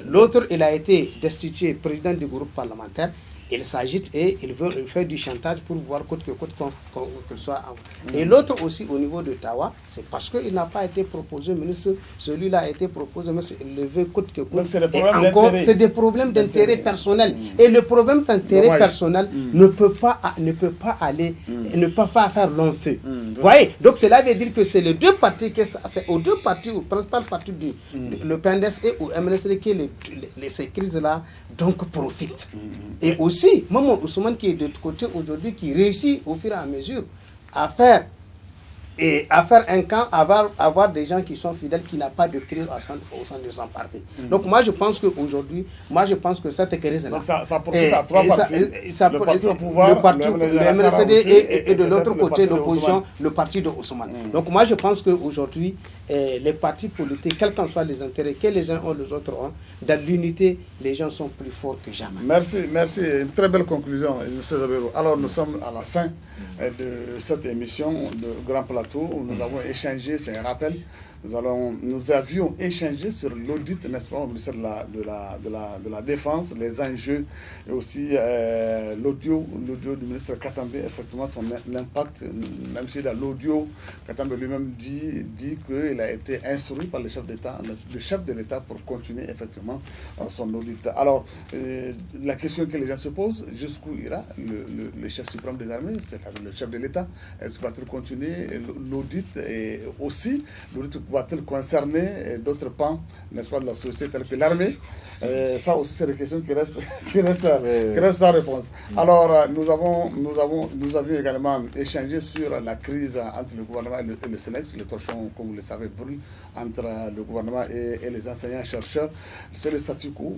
L'autre, il a été destitué président du groupe parlementaire. Il s'agite et il veut faire du chantage pour voir coûte que coûte qu'il soit. Et l'autre aussi au niveau de Tawa, c'est parce qu'il n'a pas été proposé ministre, celui-là a été proposé, mais il le veut coûte que coûte. Donc c'est des problèmes d'intérêt personnel. Et le problème d'intérêt personnel ne peut pas aller, ne peut pas faire long feu. Vous voyez? Donc cela veut dire que c'est les deux partis, c'est aux deux partis, au principal parti le PNDS et au MNSD que ces crises-là donc profitent. Et aussi, Maman Ousmane qui est de l'autre côté aujourd'hui, qui réussit au fur et à mesure à faire un camp, avoir des gens qui sont fidèles, qui n'ont pas de crise au sein de son parti. Donc moi je pense qu'aujourd'hui, cette crise-là... Donc ça profite à trois partis, le parti au pouvoir, le MNSD et de l'autre côté l'opposition, le parti de Ousmane. Donc moi je pense qu'aujourd'hui, les partis politiques, quels qu'en soient les intérêts que les uns ont, les autres ont, dans l'unité, les gens sont plus forts que jamais. Merci. Une très belle conclusion, M. Zabero. Alors nous sommes à la fin de cette émission de Grand Plateau où nous avons échangé, c'est un rappel, nous avions échangé sur l'audit, n'est-ce pas, au ministère de la Défense, les enjeux et aussi l'audio du ministre Katambe, effectivement, son impact, même si dans l'audio, Katambe lui-même dit qu'il a été instruit par le chef de l'État pour continuer effectivement son audit. Alors, la question que les gens se posent, jusqu'où ira le chef suprême des armées, c'est-à-dire le chef de l'État? Est-ce qu'il va-t-il continuer l'audit et aussi l'audit va-t-il concerner d'autres pans, n'est-ce pas, de la société telle que l'armée? Ça aussi, c'est des questions qui restent sans réponse. Alors, nous avions également échangé sur la crise entre le gouvernement et le SNEX, le torchon, comme vous le savez, brûle entre le gouvernement et les enseignants-chercheurs. C'est le statu quo,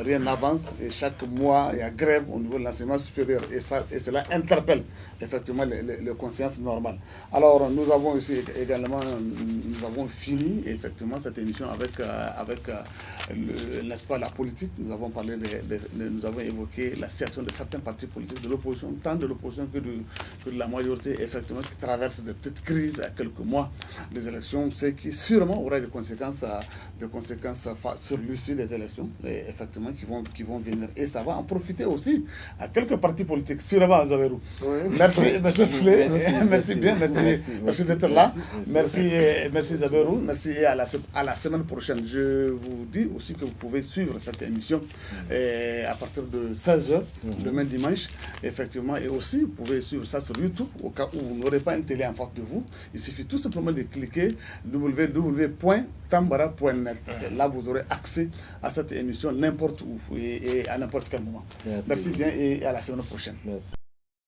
rien n'avance et chaque mois, il y a grève au niveau de l'enseignement supérieur et cela interpelle effectivement les consciences normales. Alors, nous avons aussi également, nous avons fini effectivement cette émission avec n'est-ce pas, la politique. Nous avons parlé, nous avons évoqué la situation de certains partis politiques de l'opposition, tant de l'opposition que de la majorité, effectivement, qui traverse des petites crises à quelques mois des élections, ce qui sûrement aura des conséquences sur l'issue des élections, et effectivement, qui vont venir. Et ça va en profiter aussi à quelques partis politiques, sûrement, Zaverou. Oui. Merci, M. Soulé. Merci d'être là. Merci Zaverou. Merci et à la semaine prochaine. Je vous dis aussi que vous pouvez suivre cette émission à partir de 16h, demain dimanche, effectivement, et aussi vous pouvez suivre ça sur YouTube au cas où vous n'aurez pas une télé en face de vous. Il suffit tout simplement de cliquer www.tambara.net. Là, vous aurez accès à cette émission n'importe où et à n'importe quel moment. Merci bien et à la semaine prochaine. Merci.